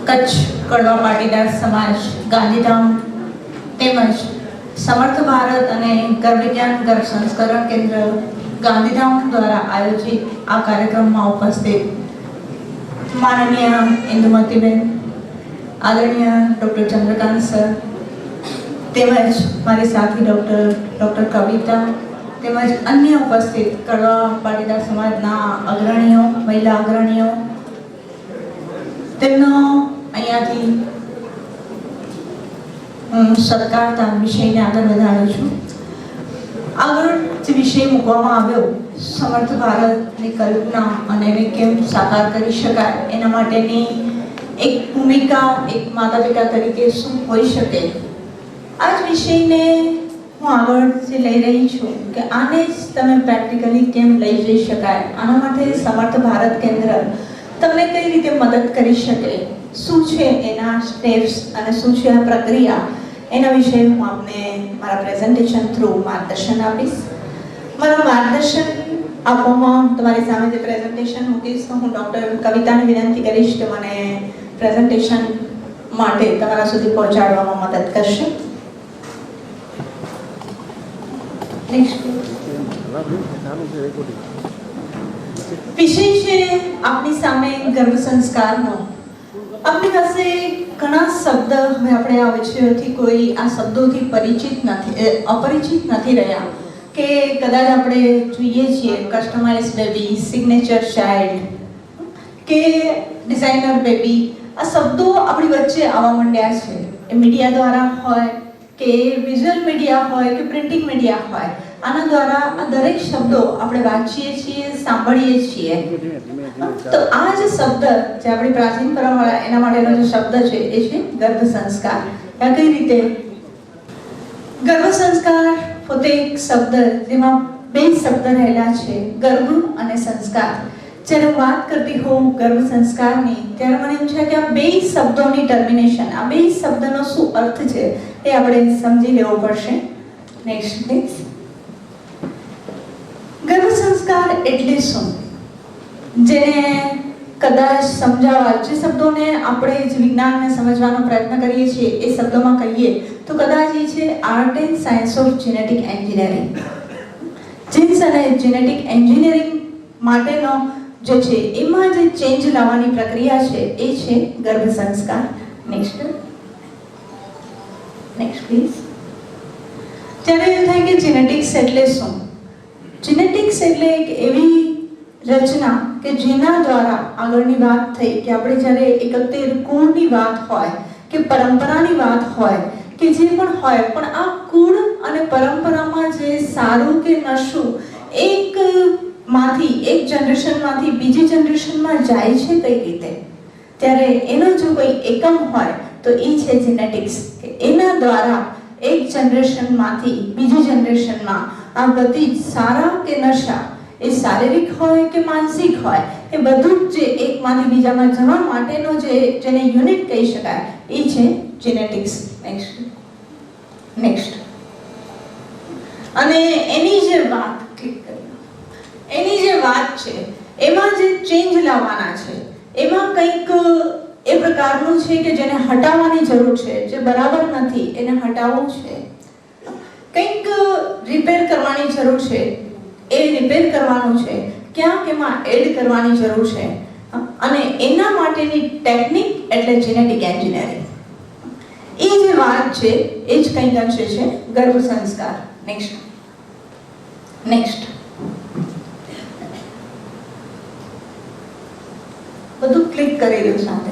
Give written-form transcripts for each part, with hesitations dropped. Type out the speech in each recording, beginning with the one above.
કચ્છ કડવા પાટીદાર સમાજ ગાંધીધામ તેમજ સમર્થ ભારત અને ગર્ભવિજ્ઞાન ગર્ભ સંસ્કરણ કેન્દ્ર ગાંધીધામ દ્વારા આયોજિત આ કાર્યક્રમમાં ઉપસ્થિત માનનીય ઇન્દુમતીબેન, આદરણીય ડૉક્ટર ચંદ્રકાંત સર તેમજ મારી સાથી ડૉક્ટર કવિતા તેમજ અન્ય ઉપસ્થિત કડવા પાટીદાર સમાજના અગ્રણીઓ, મહિલા અગ્રણીઓ, તેમનો અહીંયાથી હું સત્કારતા વિષયને આગળ વધારું છું. આગળ જે વિષય મૂકવામાં આવ્યો, સમર્થ ભારતની કલ્પના અને એને કેમ સાકાર કરી શકાય એના માટેની એક ભૂમિકા એક માતા પિતા તરીકે શું હોઈ શકે, આ જ વિષયને હું આગળ જે લઈ રહી છું કે આને જ તમે પ્રેક્ટિકલી કેમ લઈ જઈ શકાય, આના માટે સમર્થ ભારત કેન્દ્ર તમને કઈ રીતે મદદ કરી શકે, શું છે એના સ્ટેપ્સ અને શું છે આ પ્રક્રિયા, એના વિશે હું આપને મારા પ્રેઝન્ટેશન થ્રુ માર્ગદર્શન આપીશ. મારું માર્ગદર્શન આપવામાં તમારી સામે જે પ્રેઝન્ટેશન મૂકીશ તો હું ડૉક્ટર કવિતાને વિનંતી કરીશ કે મને પ્રેઝન્ટેશન માટે તમારા સુધી પહોંચાડવામાં મદદ કરશે. વિષય છે આપની સામે ગર્ભ સંસ્કારનો. આપની પાસે ઘણા શબ્દ હવે આપણે આ વિષયોથી કોઈ આ શબ્દોથી અપરિચિત નથી રહ્યા કે કદાચ આપણે જોઈએ છીએ કસ્ટમાઇઝ બેબી, સિગ્નેચર ચાઇલ્ડ કે ડિઝાઇનર બેબી, આ શબ્દો આપણી વચ્ચે આવવા માંડ્યા છે. એ મીડિયા દ્વારા હોય કે વિઝ્યુઅલ મીડિયા હોય કે પ્રિન્ટિંગ મીડિયા હોય, આના દ્વારા આ દરેક શબ્દો આપણે વાંચીએ છીએ, સાંભળીએ છીએ. તો આ જે શબ્દ જે આપણી પ્રાચીન પરંપરા એના માટેનો જે શબ્દ છે એ છે ગર્ભ સંસ્કાર. આ કઈ રીતે ગર્ભ સંસ્કાર પોતે એક શબ્દ જેમાં બે શબ્દ રહેલા છે, ગર્ભ અને સંસ્કાર. જ્યારે હું વાત કરતી હોઉં ગર્ભ સંસ્કારની ત્યારે મને એમ છે કે આ બે શબ્દોની ટર્મિનેશન, આ બે શબ્દનો શું અર્થ છે એ આપણે સમજી લેવો પડશે. Next please. ગર્ભ સંસ્કાર એટલે શું, જેને કદાચ સમજાવવા, જે શબ્દોને આપણે જ વિજ્ઞાનને સમજવાનો પ્રયત્ન કરીએ છીએ એ શબ્દોમાં કહીએ તો કદાચ એ છે art and science of genetic engineering. Jeans અને જેનેટિક એન્જિનિયરિંગ માટેનો જે છે એમાં જે ચેન્જ લાવવાની પ્રક્રિયા છે એ છે ગર્ભ સંસ્કાર. Next please. ત્યારે એવું થાય કે જેનેટિક્સ એટલે શું? જેનેટિક્સ એટલે એક એવી રચના કે જેના દ્વારા આગળની વાત થઈ કે આપણે જ્યારે 71 કુળની વાત હોય કે પરંપરાની વાત હોય કે જે પણ હોય, પણ આ કુળ અને પરંપરામાં જે સારું કે નશું એક જનરેશનમાંથી બીજી જનરેશનમાં જાય છે કઈ રીતે, ત્યારે એનો જો કોઈ એકમ હોય તો એ છે જેનેટિક્સ. કે એના દ્વારા એક જનરેશનમાંથી બીજી જનરેશનમાં આ બધી સારા કે નશા, એ શારીરિક હોય કે માનસિક હોય, એ બધું જ જે એકમાંથી બીજામાં જવા માટેનો જેને યુનિટ કહી શકાય એ છે જેનેટિક્સ. નેક્સ્ટ. અને એની જે વાત છે એમાં જે ચેન્જ લાવવાના છે એમાં કંઈક એ પ્રકારનું છે કે જેને હટાવવાની જરૂર છે, જે બરાબર નથી એને હટાવવું છે, કંઈક રિપેર કરવાની જરૂર છે, એ રિપેર કરવાનું છે, ક્યાંક એમાં એડ કરવાની જરૂર છે, અને એના માટેની ટેકનિક એટલે જેનેટિક એન્જિનિયરિંગ. એ જે વાત છે એ જ કંઈક અંશે છે ગર્ભ સંસ્કાર. નેક્સ્ટ. બધું ક્લિક કરી દઉં સાથે.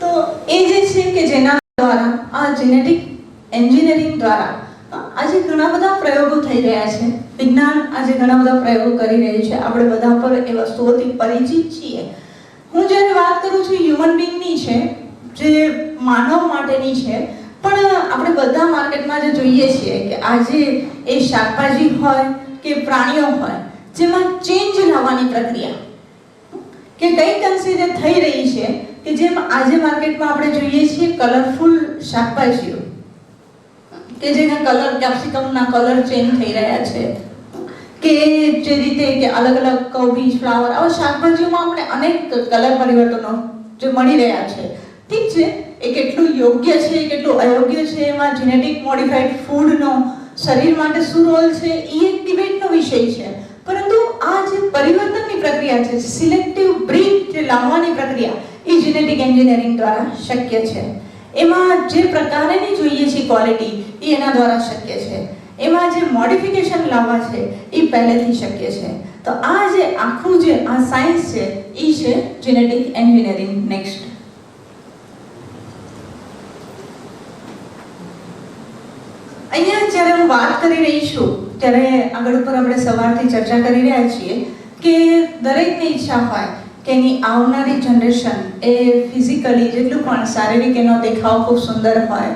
તો એ જે છે કે જેના દ્વારા આ જેનેટિક એન્જિનિયરિંગ દ્વારા આજે ઘણા બધા પ્રયોગો થઈ રહ્યા છે. વિજ્ઞાન આજે ઘણા બધા પ્રયોગો કરી રહ્યું છે. આપણે બધા પર એ વસ્તુઓથી પરિચિત છીએ. હું જ્યારે વાત કરું છું હ્યુમન બીંગની છે, જે માનવ માટેની છે, પણ આપણે બધા માર્કેટમાં જે જોઈએ છીએ કે આજે એ શાકભાજી હોય કે પ્રાણીઓ હોય જેમાં ચેન્જ લાવવાની પ્રક્રિયા કે કઈક અંશે જે થઈ રહી છે કે જેમ આજે માર્કેટમાં આપણે જોઈએ છીએ કલરફુલ શાકભાજીઓ કે જેના કલર, કેપ્સિકમના કલર ચેન્જ થઈ રહ્યા છે કે જે રીતે કે અલગ અલગ કોબીજ, ફ્લાવર, આવા શાકભાજીઓમાં આપણે અનેક કલર પરિવર્તનો જે મળી રહ્યા છે. ઠીક છે, એ કેટલું યોગ્ય છે, કેટલું અયોગ્ય છે, એમાં જેનેટિક મોડિફાઈડ ફૂડનો શરીર માટે શું રોલ છે, એ એક ડિબેટનો વિષય છે. પરંતુ આ જે પરિવર્તનની પ્રક્રિયા છે, સિલેક્ટિવ બ્રીડ જે લાવવાની પ્રક્રિયા, એ જેનેટિક એન્જિનિયરિંગ દ્વારા શક્ય છે. એમાં જે પ્રકારની જોઈએ છે ક્વોલિટી, એ એના દ્વારા શક્ય છે. એમાં જે મોડિફિકેશન લાવવા છે, એ પહેલેથી શક્ય છે. તો આ જે આખું જે આ સાયન્સ છે, એ છે જેનેટિક એન્જિનિયરિંગ. નેક્સ્ટ, અહીંયા જ્યારે હું વાત કરી રહી છું, ત્યારે આગળ ઉપર આપણે સવારથી ચર્ચા કરી રહ્યા છીએ કે દરેકની ઈચ્છા હોય કે એની આવનારી જનરેશન એ ફિઝિકલી જેટલું પણ શારીરિક એનો દેખાવ ખૂબ સુંદર હોય,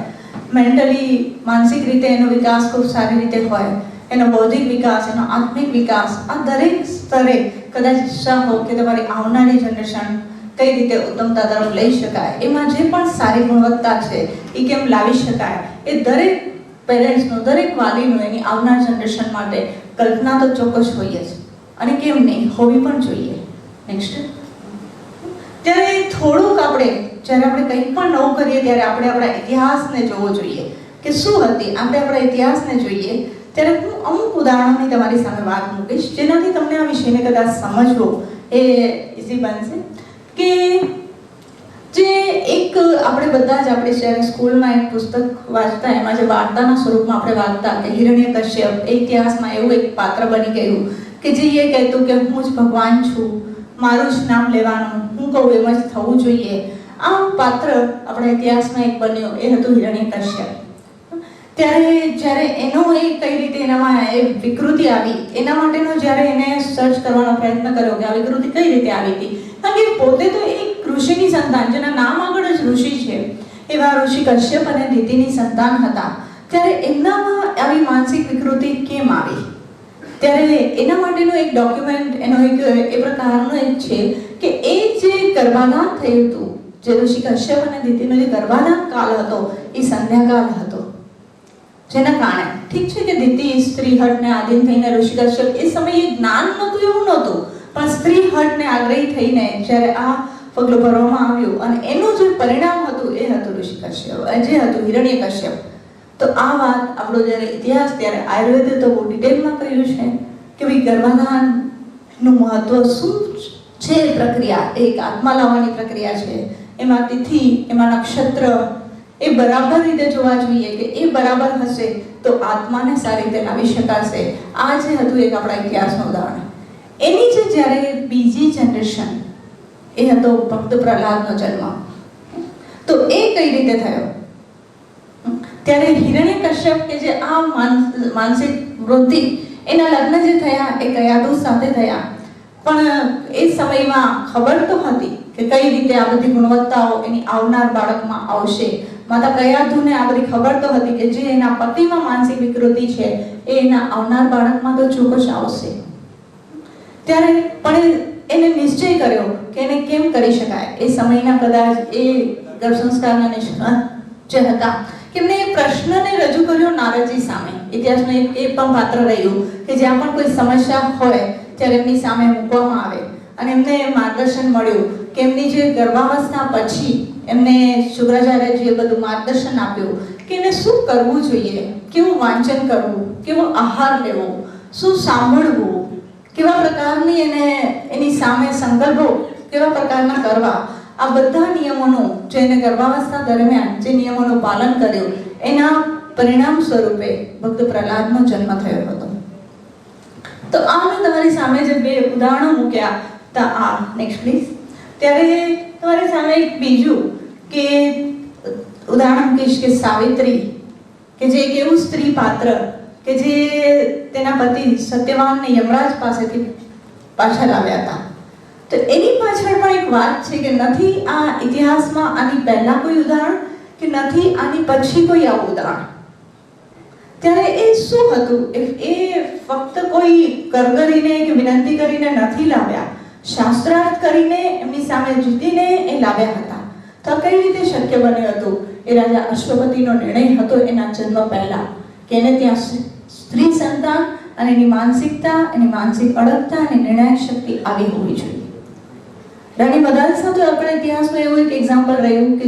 મેન્ટલી માનસિક રીતે એનો વિકાસ ખૂબ સારી રીતે હોય, એનો બૌદ્ધિક વિકાસ, એનો આત્મિક વિકાસ, આ દરેક સ્તરે કદાચ ઈચ્છા હો કે તમારી આવનારી જનરેશન કઈ રીતે ઉત્તમતા તરફ લઈ શકાય, એમાં જે પણ સારી ગુણવત્તા છે એ કેમ લાવી શકાય, એ દરેક પેરેન્ટ્સનો, દરેક વાલીનો એની આવનાર જનરેશન માટે કલ્પના તો ચોક્કસ હોય જ, અને કેમ નહીં, હોવી પણ જોઈએ. નેક્સ્ટ, ત્યારે થોડુંક જ્યારે આપણે કંઈ પણ નવું કરીએ ત્યારે આપણે આપણા ઇતિહાસને જોવો જોઈએ કે શું હતી. આપણે આપણા ઇતિહાસને જોઈએ ત્યારે હું અમુક ઉદાહરણોની તમારી સામે વાત મૂકીશ, જેનાથી તમને આ વિષયને કદાચ સમજવો એ ઇઝી બનશે. કે જે એક આપણે બધા જ આપણે જ્યારે સ્કૂલમાં એક પુસ્તક વાંચતા, એમાં જે વાર્તાના સ્વરૂપમાં આપણે વાંચતા કે હિરણ્યકશ્યપ એ ઇતિહાસમાં એવું એક પાત્ર બની ગયું કે જે એ કહેતું કે હું જ ભગવાન છું, મારું જ નામ લેવાનું, હું કહું એમ જ થવું જોઈએ. આ પાત્ર આપણા ઇતિહાસમાં એક બન્યો, એ હતું હિરણ્યકશ્યપ. ત્યારે જ્યારે એનો એ કઈ રીતે એનામાં એ વિકૃતિ આવી, એના માટેનો જ્યારે એને સર્ચ કરવાનો પ્રયત્ન કર્યો કે આ વિકૃતિ કઈ રીતે આવી હતી, કારણ કે પોતે તો એક ઋષિની સંતાન, જેના નામ આગળ જ ઋષિ છે, એવા ઋષિ કશ્યપ અને દિતિની સંતાન હતા. ત્યારે એમનામાં આવી માનસિક વિકૃતિ કેમ આવી? ત્યારે એના માટેનો એક ડોક્યુમેન્ટ, એનો એક એ પ્રકારનો એક છે કે એ જે ગર્ભાધાન થયું હતું, જે ઋષિ કશ્યપ અને દિતિનો જે ગર્ભાધાન કાળ હતો, એ સંધ્યાકાળ હતો. જેના કારણે ઠીક છે કે દિતિ સ્ત્રી હટને આધીન થઈને ઋષિ કશ્યપ, એ સમયે જ્ઞાન નહોતું એવું નહોતું, પણ સ્ત્રી હટને આગ્રહી થઈને જ્યારે આ પગલું ભરવામાં આવ્યું અને એનું જે પરિણામ હતું એ હતું ઋષિ કશ્યપ, જે હતું હિરણ્યકશ્યપ. તો આ વાત આપણો જ્યારે ઇતિહાસ, ત્યારે આયુર્વેદે તો બહુ ડિટેલમાં કહ્યું છે કે ભાઈ ગર્ભાધાનનું મહત્વ શું છે. પ્રક્રિયા એક આત્મા લાવવાની પ્રક્રિયા છે, એમાં તિથિ, એમાં નક્ષત્ર એ બરાબર રીતે જોવા જોઈએ કે એ બરાબર હશે તો આત્માને સારી રીતે લાવી શકાશે. આ જે હતું એક આપણા ઇતિહાસનું ઉદાહરણ. એની જે જ્યારે બીજી જનરેશન, એ હતો ભક્ત પ્રહલાદનો જન્મ. તો એ કઈ રીતે થયો? ત્યારે હિરણ્યકશ્યપ કે જે આ માનસિક વૃત્તિ, એના લગ્ન જે થયા એ કયાધુ સાથે થયા, પણ એ સમયમાં ખબર તો હતી કે કઈ રીતે આ બધી ગુણવત્તાઓ એની આવનાર બાળકમાં આવશે. માતા કયાધુને આ બધી ખબર તો હતી કે જે એના પતિમાં માનસિક વિકૃતિ છે એ એના આવનાર બાળકમાં તો ચોક્કસ આવશે. ત્યારે પણ એને નિશ્ચય કર્યો કે એને કેમ કરી શકાય. એ સમયના કદાચ એ ગર્ભ સંસ્કારના નિષ્ણાત જે હતા, એમને એ પ્રશ્નને રજૂ કર્યો નારદજી સામે. ઇતિહાસમાં એ પણ પાત્ર રહ્યું કે જ્યાં પણ કોઈ સમસ્યા હોય ત્યારે એમની સામે મૂકવામાં આવે અને એમને માર્ગદર્શન મળ્યું કે એમની જે ગર્ભાવસ્થા પછી એમને શુક્રાચાર્યજીએ બધું માર્ગદર્શન આપ્યું કે એને શું કરવું જોઈએ, કેવું વાંચન કરવું, કેવો આહાર લેવો, શું સાંભળવું, કેવા પ્રકારની એની સામે સંકલ્પો કેવા પ્રકારના કરવા. આ બધા નિયમોનું જે એને ગર્ભાવસ્થા દરમિયાન જે નિયમોનું પાલન કર્યું, એના પરિણામ સ્વરૂપે ભક્ત પ્રહલાદનો જન્મ થયો હતો. તો આ મેં તમારી સામે જે બે ઉદાહરણો મૂક્યા હતા, આ નેક્સ્ટ પ્લીઝ. ત્યારે તમારી સામે એક બીજું કે ઉદાહરણ મૂકીશ કે સાવિત્રી, કે જે એક એવું સ્ત્રી પાત્ર કે જે તેના પતિ સત્યવાનને યમરાજ પાસેથી પાછળ આવ્યા હતા. તો એની પાછળ પણ એક વાત છે કે નથી આ ઇતિહાસમાં આની પહેલા કોઈ ઉદાહરણ કે નથી આની પછી કોઈ આવું ઉદાહરણ. ત્યારે એ શું હતું? એ ફક્ત કોઈ કરગરીને કે વિનંતી કરીને નથી લાવ્યા, શાસ્ત્રાર્થ કરીને એમની સામે જીતીને એ લાવ્યા હતા. તો કઈ રીતે શક્ય બન્યું હતું? એ રાજા અશ્વપતિનો નિર્ણય હતો એના જન્મ પહેલા કે એને ત્યાં સ્ત્રી સંતાન અને એની માનસિકતા, એની માનસિક અડગતા અને નિર્ણાયક શક્તિ આવી હોવી જોઈએ. રાણી મદાલસા તો આપણે ઇતિહાસમાં એવું એક એક્ઝામ્પલ રહ્યું કે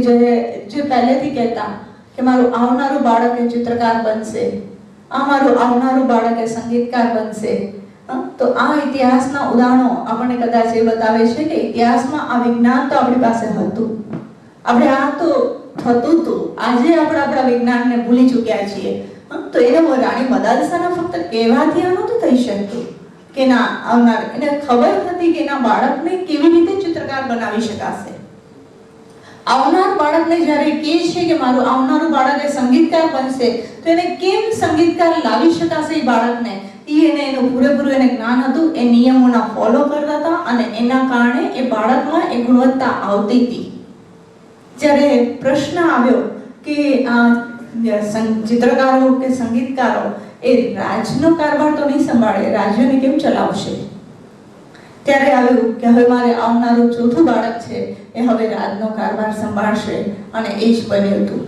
જે પહેલેથી કહેતા કે મારું આવનારું બાળક એ ચિત્રકાર બનશે, મારું આવનારું બાળક એ સંગીતકાર બનશે. તો આ ઇતિહાસના ઉદાહરણો આપણને કદાચ એ બતાવે છે કે ઇતિહાસમાં આ વિજ્ઞાન તો આપણી પાસે હતું, આપણે આ તો થતું હતું. આજે આપણે આપણા વિજ્ઞાનને ભૂલી ચૂક્યા છીએ. તો એને રાણી મદાલસાના ફક્ત કહેવાથી આ નહોતું થઈ શકતું કે ના આવનાર, એને ખબર હતી કે એના બાળકને કેવી રીતે ચિત્રકાર બનાવી શકાશે. આવનાર બાળકને જ્યારે કહે છે કે મારું આવનારું બાળક એ સંગીતકાર બનશે, તો એને કેમ સંગીતકાર લાવી શકાશે એ બાળકને, એને એનું પૂરેપૂરું એને જ્ઞાન હતું, એ નિયમોના ફોલો કરતા હતા અને એના કારણે એ બાળકમાં એ ગુણવત્તા આવતી હતી. જ્યારે પ્રશ્ન આવ્યો કે ચિત્રકારો કે સંગીતકારો એ રાજનો કારભાર તો નહીં સંભાળે, રાજ્યને કેમ ચલાવશે, ત્યારે આવ્યું કે હવે મારે આવનારું ચોથું બાળક છે એ હવે રાજનો કારભાર સંભાળશે અને એ જ બન્યું હતું.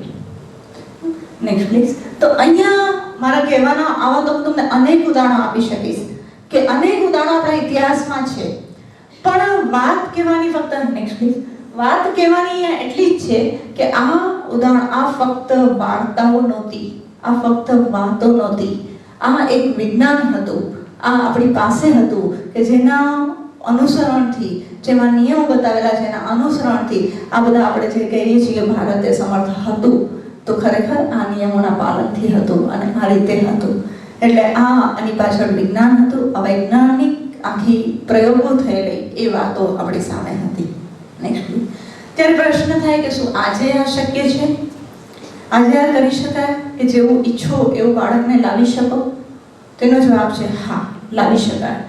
Next please. તો અહીંયા મારા કહેવાના આવા તો તમને અનેક ઉદાહરણો આપી શકીશ કે અનેક ઉદાહરણો આપણા ઇતિહાસમાં છે, પણ વાત કહેવાની ફક્ત નેક્સ્ટ પ્લીઝ વાત કહેવાની એટલી જ છે કે આ ઉદાહરણ આ ફક્ત વાર્તાઓ નહોતી, આ ફક્ત વાતો નહોતી, આ એક વિજ્ઞાન હતું, આ આપણી પાસે હતું કે જેના અનુસરણથી, જેમાં નિયમો બતાવેલા છે એના અનુસરણથી આ બધા આપણે જે કહીએ છીએ કે ભારતે સમર્થ હતું, તો ખરેખર આ નિયમોના પાલનથી હતું અને આ રીતે હતું. એટલે આની પાછળ વિજ્ઞાન હતું, અવૈજ્ઞાનિક આખી પ્રયોગો થયેલી એ વાતો આપણી સામે હતી. નેક્સ્ટ. ત્યારે પ્રશ્ન થાય કે શું આજે આ શક્ય છે? આજે આ કરી શકાય કે જેવું ઈચ્છો એવું બાળકને લાવી શકો? તેનો જવાબ છે હા, લાવી શકાય.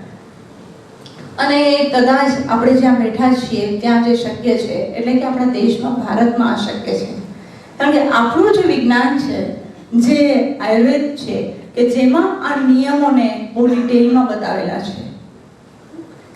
અને કદાચ આપણે જ્યાં બેઠા છીએ ત્યાં જે શક્ય છે, એટલે કે આપણા દેશમાં, ભારતમાં આ શક્ય છે. કારણ કે આપણું જે વિજ્ઞાન છે, જે આયુર્વેદ છે, કે જેમાં આ નિયમોને બહુ ડિટેલમાં બતાવેલા છે,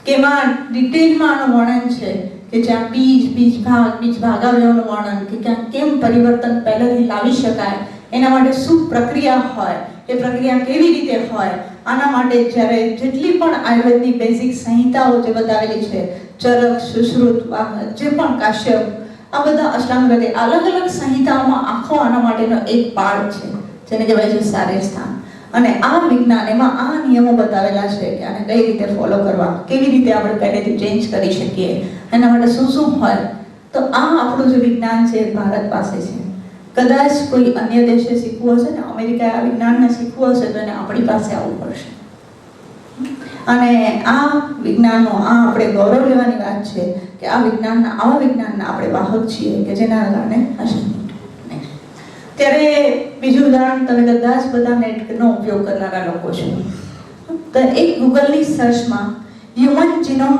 કે એમાં ડિટેલમાં આનું વર્ણન છે કે જ્યાં બીજ ભાગાવ્યોનું વર્ણન, કે ક્યાં કેમ પરિવર્તન પહેલેથી લાવી શકાય, એના માટે શું પ્રક્રિયા હોય, એ પ્રક્રિયા કેવી રીતે હોય. આના માટે જ્યારે જેટલી પણ આયુર્વેદની બેઝિક સંહિતાઓ જે બતાવેલી છે, ચરક, સુશ્રુત, જે પણ કાશ્યપ, આ બધા અષ્ટાંગ, અલગ અલગ સંહિતાઓમાં આખો આના માટેનો એક પાઠ છે જેને કહેવાય છે શારીર સ્થાન. અને આ વિજ્ઞાન, એમાં આ નિયમો બતાવેલા છે કે આને કઈ રીતે ફોલો કરવા, કેવી રીતે આપણે પહેલેથી ચેન્જ કરી શકીએ, એના માટે શું શું હોય. તો આ આપણું જે વિજ્ઞાન છે ભારત પાસે છે. કદાચ કોઈ અન્ય દેશે શીખવું હશે ને, અમેરિકાએ આ વિજ્ઞાનને શીખવું હશે તો એને આપણી પાસે આવવું પડશે. અને આ વિજ્ઞાનનો આપણે ગૌરવ લેવાની વાત છે કે આ વિજ્ઞાનના, આવા વિજ્ઞાનના આપણે વાહક છીએ કે જેના કારણે હશે. ત્યારે બીજું ઉદાહરણ, તમે કદાચ બધા નેટનો ઉપયોગ કરનારા લોકો છો, તો એક ગૂગલની સર્ચમાં હ્યુમન જીનોમ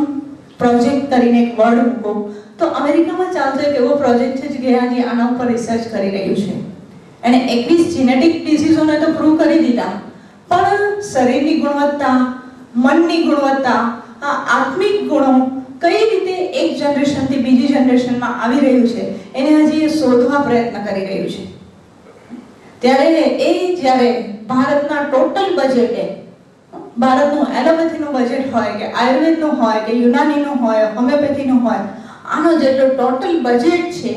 પ્રોજેક્ટ કરીને એક વર્ડ મૂકો, તો અમેરિકામાં ચાલતો એક એવો પ્રોજેક્ટ છે કે આજે આના ઉપર રિસર્ચ કરી રહ્યું છે. એને 21 જેનેટિક ડિસીઝોને તો પ્રૂવ કરી દીધા, પણ શરીરની ગુણવત્તા, મનની ગુણવત્તા, આ આત્મિક ગુણો કઈ રીતે એક જનરેશનથી બીજી જનરેશનમાં આવી રહ્યું છે એને હજી શોધવા પ્રયત્ન કરી રહ્યું છે. જ્યારે ભારતના ટોટલ બજેટે, ભારતનું એલોપેથીનું બજેટ હોય કે આયુર્વેદનું હોય કે યુનાનીનું હોય, હોમિયોપેથીનું હોય, આનો જેટલો ટોટલ બજેટ છે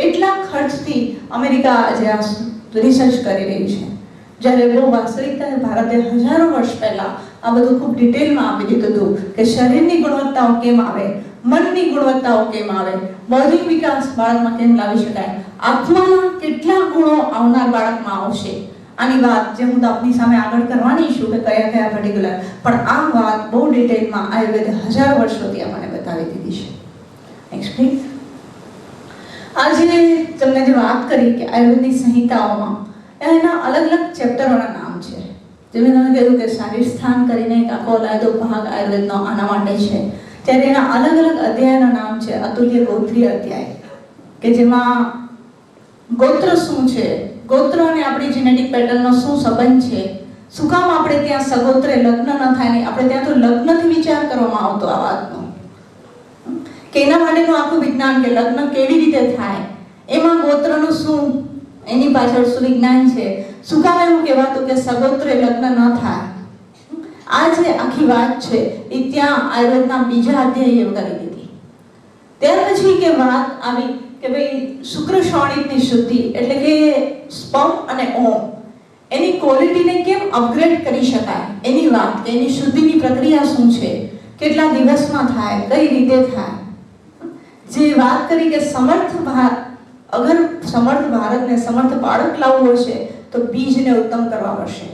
એટલા ખર્ચથી અમેરિકા આજે આ રિસર્ચ કરી રહી છે. જ્યારે બહુ વાસ્તવિકતા ભારતે હજારો વર્ષ પહેલા આ બધું ખૂબ ડિટેલમાં આપી દીધું હતું કે શરીરની ગુણવત્તાઓ કેમ આવે, મનની ગુણવત્તાઓ કેમ આવે, બૌદ્ધિક વિકાસ બાળકમાં કેમ લાવી શકાય, આત્માના કેટલા ગુણો આવનાર બાળકમાં આવશે. આની વાત જે હું આપની સામે આગળ કરવાની છું કે કયા કયા પર્ટિક્યુલર, પણ આ વાત બહુ ડિટેલમાં આયુર્વેદે હજારો વર્ષોથી આપણને બતાવી દીધી છે. Next please. આજે તમને જે વાત કરી કે આયુર્વેદની સંહિતાઓમાં એના અલગ અલગ ચેપ્ટરોના નામ છે. જે મેં તમને કહ્યું કે શારીર સ્થાન કરીને એક આખો અલાયદો ભાગ આયુર્વેદનો આના માટે છે. ત્યારે એના અલગ અલગ અધ્યાયના નામ છે. અતુલ્ય ગોત્રીય અધ્યાય, કે જેમાં ગોત્ર શું છે, ગોત્ર અને આપણી જેનેટિક પેટર્નનો શું સંબંધ છે, શું કામ આપણે ત્યાં સગોત્રે લગ્ન ન થાય ને આપણે ત્યાં તો લગ્નથી વિચાર કરવામાં આવતો આ વાતનો, કે એના માટેનું આખું વિજ્ઞાન કે લગ્ન કેવી રીતે થાય, એમાં ગોત્રનું શું, એની પાછળ શું વિજ્ઞાન છે, શું કામ એવું કહેવાતું કે સગોત્રે લગ્ન ન થાય. આ જે આખી વાત છે એ ત્યાં આયુર્વેદના બીજા અધ્યાયે કરી દીધી. ત્યાર પછી કે વાત આવી કે ભાઈ શુક્ર શોણિતની શુદ્ધિ એટલે કે સ્પમ અને ઓમ એની ક્વોલિટીને કેમ અપગ્રેડ કરી શકાય એની વાત, કે એની શુદ્ધિની પ્રક્રિયા શું છે, કેટલા દિવસમાં થાય, કઈ રીતે થાય. જે વાત કરી કે અગર સમર્થ ભારતને સમર્થ બાળક લાવવું હશે તો બીજને ઉત્તમ કરવા પડશે.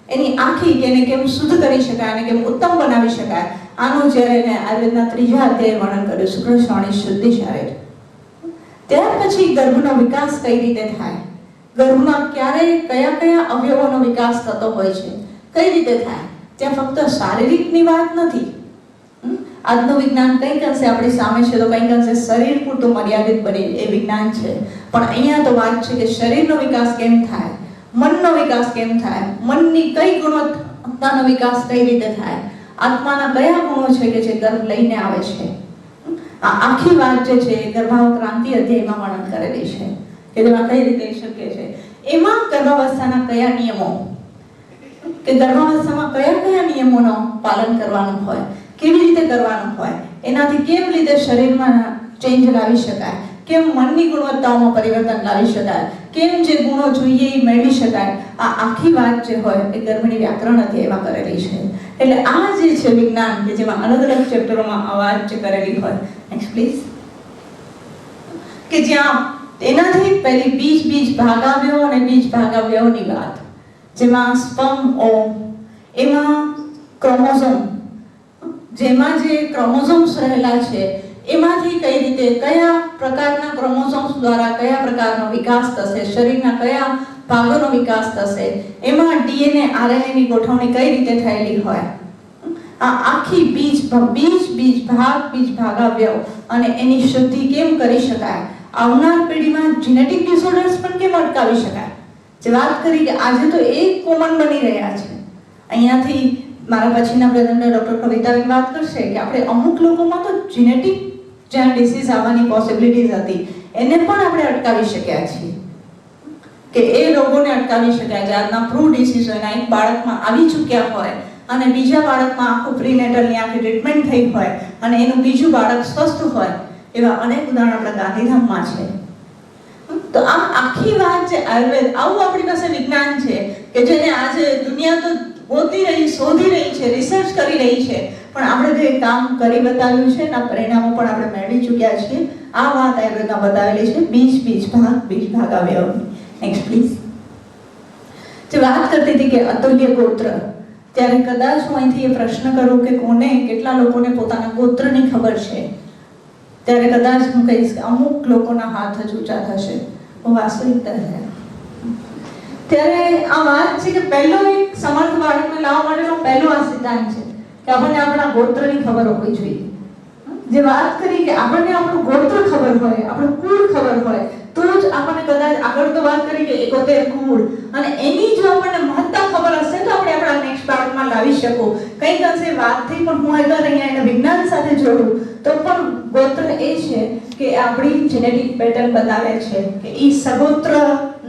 એની આખી કે એને કેમ શુદ્ધ કરી શકાય અને કેમ ઉત્તમ બનાવી શકાય આનું જ્યારે એને આયુર્વેદના ત્રીજા અધ્યાય વર્ણન કર્યું, શુક્ર શોણિત શુદ્ધિ શારીર. ત્યાર પછી ગર્ભનો વિકાસ કઈ રીતે થાય, ગર્ભમાં ક્યારે કયા કયા અવયવોનો વિકાસ થતો હોય છે, કઈ રીતે થાય. ત્યાં ફક્ત શારીરિકની વાત નથી. આજનું વિજ્ઞાન કંઈક અંશે આપણી સામે છે તો કંઈક અંશે શરીર પૂરતું મર્યાદિત બની એ વિજ્ઞાન છે, પણ અહીંયા તો વાત છે કે શરીરનો વિકાસ કેમ થાય, મનનો વિકાસ કેમ થાય, મનની કઈ ગુણવત્તાનો વિકાસ કઈ રીતે થાય, આત્માના કયા ગુણો છે કે જે ગર્ભ લઈને આવે છે. આ આખી વાત જે છે ગર્ભાવક્રાંતિ અધ્યાયમાં વર્ણન કરેલી છે કે જેમાં કઈ રીતે શક્ય છે. એમાં ગર્ભાવસ્થાના કયા નિયમો, કે ગર્ભાવસ્થામાં કયા કયા નિયમોનો પાલન કરવાનું હોય, કેવી રીતે કરવાનું હોય, એનાથી કેવી રીતે શરીરમાં ચેન્જ લાવી શકાય, કેમ મનની ગુણવત્તાઓમાં પરિવર્તન લાવી શકાય, કેમ જે ગુણો જોઈએ એ મેળવી શકાય. આ આખી વાત જે હોય એ ગર્ભની વ્યાકરણ અધ્યાયમાં કરેલી છે. એટલે આ જે છે વિજ્ઞાન કે જેમાં અલગ અલગ ચેપ્ટરોમાં આ વાત જે કરેલી હોય. Next please. કે જ્યાં એનાથી પહેલી બીજ ભાગાવ્યો અને બીજ ભાગાવ્યોની વાત, જેમાં સ્પર્મ ઓમ, એમાં ક્રોમોઝોમ, જેમાં જે ક્રોમોઝોમ્સ રહેલા છે એમાંથી કઈ રીતે કયા પ્રકારના ક્રોમોઝોમ્સ દ્વારા કયા પ્રકારનો વિકાસ થશે, શરીરના કયા ભાગોનો વિકાસ થશે, એમાં ડીએનએ આરએનએ ની ગોઠવણી કઈ રીતે થયેલી હોય. આ આખી બીજ ભાગાવ્યો અને એની શુદ્ધિ કેમ કરી શકાય, આવનાર પેઢીમાં જેનેટિક ડિસઓર્ડર્સ પણ કેમ અટકાવી શકાય. જે વાત કરી કે આજે તો એ કોમન બની રહ્યા છે. અહીંયાથી મારા પછીના પ્રેઝન્ટર ડોક્ટર કવિતાબેન વાત કરશે કે આપણે અમુક લોકોમાં તો જેનેટિક જ્યાં ડિસીઝ આવવાની પોસિબિલિટીઝ હતી એને પણ આપણે અટકાવી શક્યા છીએ, કે એ રોગોને અટકાવી શક્યા. જ્યારના પ્રૂવ ડિસીઝ હોય એક બાળકમાં આવી ચૂક્યા હોય અને બીજા બાળકમાં આખું પ્રીનેટલની આખી ટ્રીટમેન્ટ થઈ હોય અને એનું બીજું બાળક સ્વસ્થ હોય, એવા અનેક ઉદાહરણ આપણા ગાંધીધામમાં છે. તો આ આખી વાત છે આયુર્વેદ. આવું આપણી પાસે વિજ્ઞાન છે કે જેને આજે દુનિયા તો ગોતી રહી, શોધી રહી છે, રિસર્ચ કરી રહી છે, પણ આપણે જે કામ કરી બતાવ્યું છે એના પરિણામો પણ આપણે મેળવી ચૂક્યા છીએ. આ વાત આયુર્વેદમાં બતાવેલી છે બીજ ભાગાવ્યોની. Next please. જે વાત કરતી હતી કે અતુલ્ય ગોત્ર, ત્યારે કદાચ હું અહીંથી એ પ્રશ્ન કરું કે કોને કેટલા લોકોને પોતાના ગોત્રની ખબર છે, ત્યારે કદાચ હું કહીશ કે અમુક લોકોના હાથ જ ઊંચા થશે. વાસ્તવિકતા છે. ત્યારે આ વાત છે કે પહેલો એક સમર્થ બાળકને લાવવા માટેનો પહેલો આ સિદ્ધાંત છે કે આપણને આપણા ગોત્રની ખબર હોવી જોઈએ. જે વાત કરી કે આપણને આપણું ગોત્ર ખબર હોય, આપણું કુળ ખબર હોય તો જ આપણને કદાચ આગળ તો વાત કરી કે 71 કુળ અને એની જો આપણને મહત્તા ખબર હશે તો આપણે આપણા નેક્સ્ટ બાળકમાં લાવી શકો. કંઈક અંશે વાતથી પણ હું અગર અહીંયા એને વિજ્ઞાન સાથે જોડું તો પણ ગોત્ર એ છે કે આપણી જેનેટિક પેટર્ન બતાવે છે કે એ સગોત્ર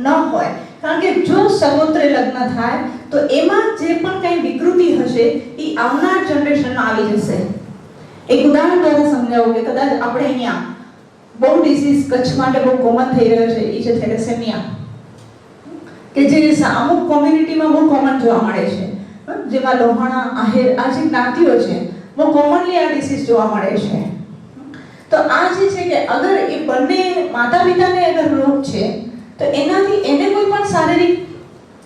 ન હોય. કારણ કે જો સગોત્રે લગ્ન થાય તો એમાં જે પણ કંઈ વિકૃતિ હશે એ આવનાર જનરેશનમાં આવી જશે. એક ઉદાહરણ દ્વારા સમજાવું કે કદાચ આપણે અહીંયા બહુ ડિસીઝ કચ્છ માટે બહુ કોમન થઈ રહ્યો છે એ છે થેલેસેમિયા, કે જે અમુક કોમ્યુનિટીમાં બહુ કોમન જોવા મળે છે. જેમાં લોહાણા, આહિર આ જે જ્ઞાતિઓ છે બહુ કોમનલી આ ડિસીઝ જોવા મળે છે. તો આ જે છે કે અગર એ બંને માતા પિતાને અગર રોગ છે તો એનાથી એને કોઈ પણ શારીરિક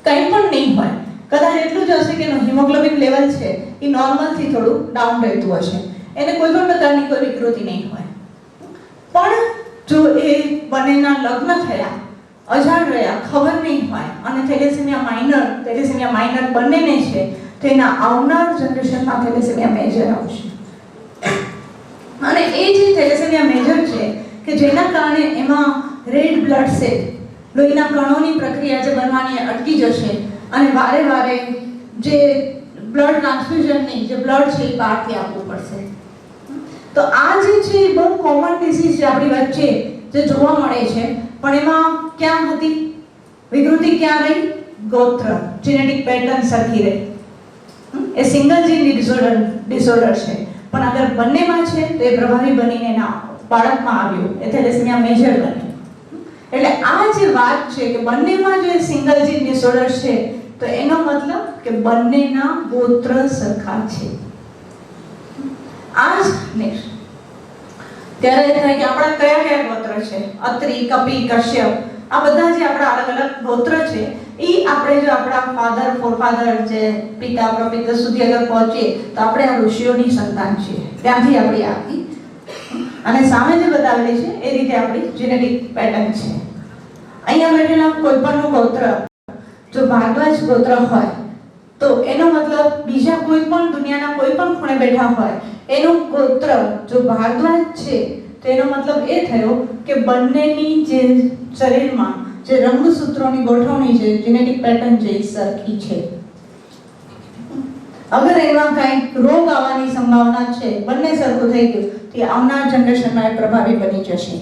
કંઈ પણ નહીં હોય, કદાચ એટલું જ હશે કે એનું હિમોગ્લોબિન લેવલ છે એ નોર્મલથી થોડું ડાઉન રહેતું હશે, એને કોઈ પણ પ્રકારની કોઈ વિકૃતિ નહીં હોય. પણ જો એ બંનેના લગ્ન થયા, અજાણ રહ્યા, ખબર નહીં હોય અને થેલેસેમિયા માઇનર બંનેને છે તો એના આવનાર જનરેશનમાં થેલેસેમિયા મેજર આવશે. અને એ જે થેલેસેમિયા મેજર છે કે જેના કારણે એમાં રેડ બ્લડ સેલ, લોહીના કણોની પ્રક્રિયા જે બનવાની અટકી જશે અને વારે વારે જે બ્લડ ટ્રાન્સફ્યુઝનની જે બ્લડ છે એ બહારથી આપવું પડશે. તો આ જે છે બહુ કોમન ડિસીઝ છે આપણી વચ્ચે જે જોવા મળે છે, પણ એમાં ક્યાં હતી વિકૃતિ, ક્યાં રહી? ગોત્ર, જેનેટિક પેટર્ન સરખી રહી. એ સિંગલ જીન ડિસઓર્ડર છે, પણ અગર બંનેમાં છે તો એ પ્રભાવી બનીને એના બાળકમાં આવ્યું, એ થેલેસેમિયા મેજર બન્યું. એટલે આ જે વાત છે કે બંનેમાં જો સિંગલ જીન ડિસઓર્ડર છે તો એનો મતલબ કે બંનેના ગોત્ર સરખા છે. આ જ નેક્સ્ટ ત્યારે થાય કે આપણા કયા કયા ગોત્ર છે, અત્રિ, કપિ, કશ્યપ, આ બધા જે આપણા અલગ અલગ ગોત્ર છે એ આપણે જો આપણા ફાધર ફોરફાધર જે પિતા પ્રપિતા સુધી અગર પહોંચીએ તો આપણે આ ઋષિઓની સંતાન છીએ, ત્યાંથી આપણી આવી. અને સામે જે બતાવેલી છે એ રીતે આપણી જેનેટિક પેટર્ન છે. અહીંયા બેઠેલા કોઈ પણનું ગોત્ર જો ભારદ્વાજ ગોત્ર હોય તો એનો મતલબ બીજા કોઈ પણ દુનિયાના કોઈ પણ ખૂણે બેઠા હોય એનું ગોત્ર જો ભારદ્વાજ છે તો એનો મતલબ એ થયો કે બંનેની જે શરીરમાં જે રંગસૂત્રોની ગોઠવણી છે, જેનેટિક પેટર્ન છે એ સરખી છે. અગર એમાં કંઈક રોગ આવવાની સંભાવના છે, બંને સરખું થઈ ગયું તો આવનાર જનરેશનમાં એ પ્રભાવી બની જશે.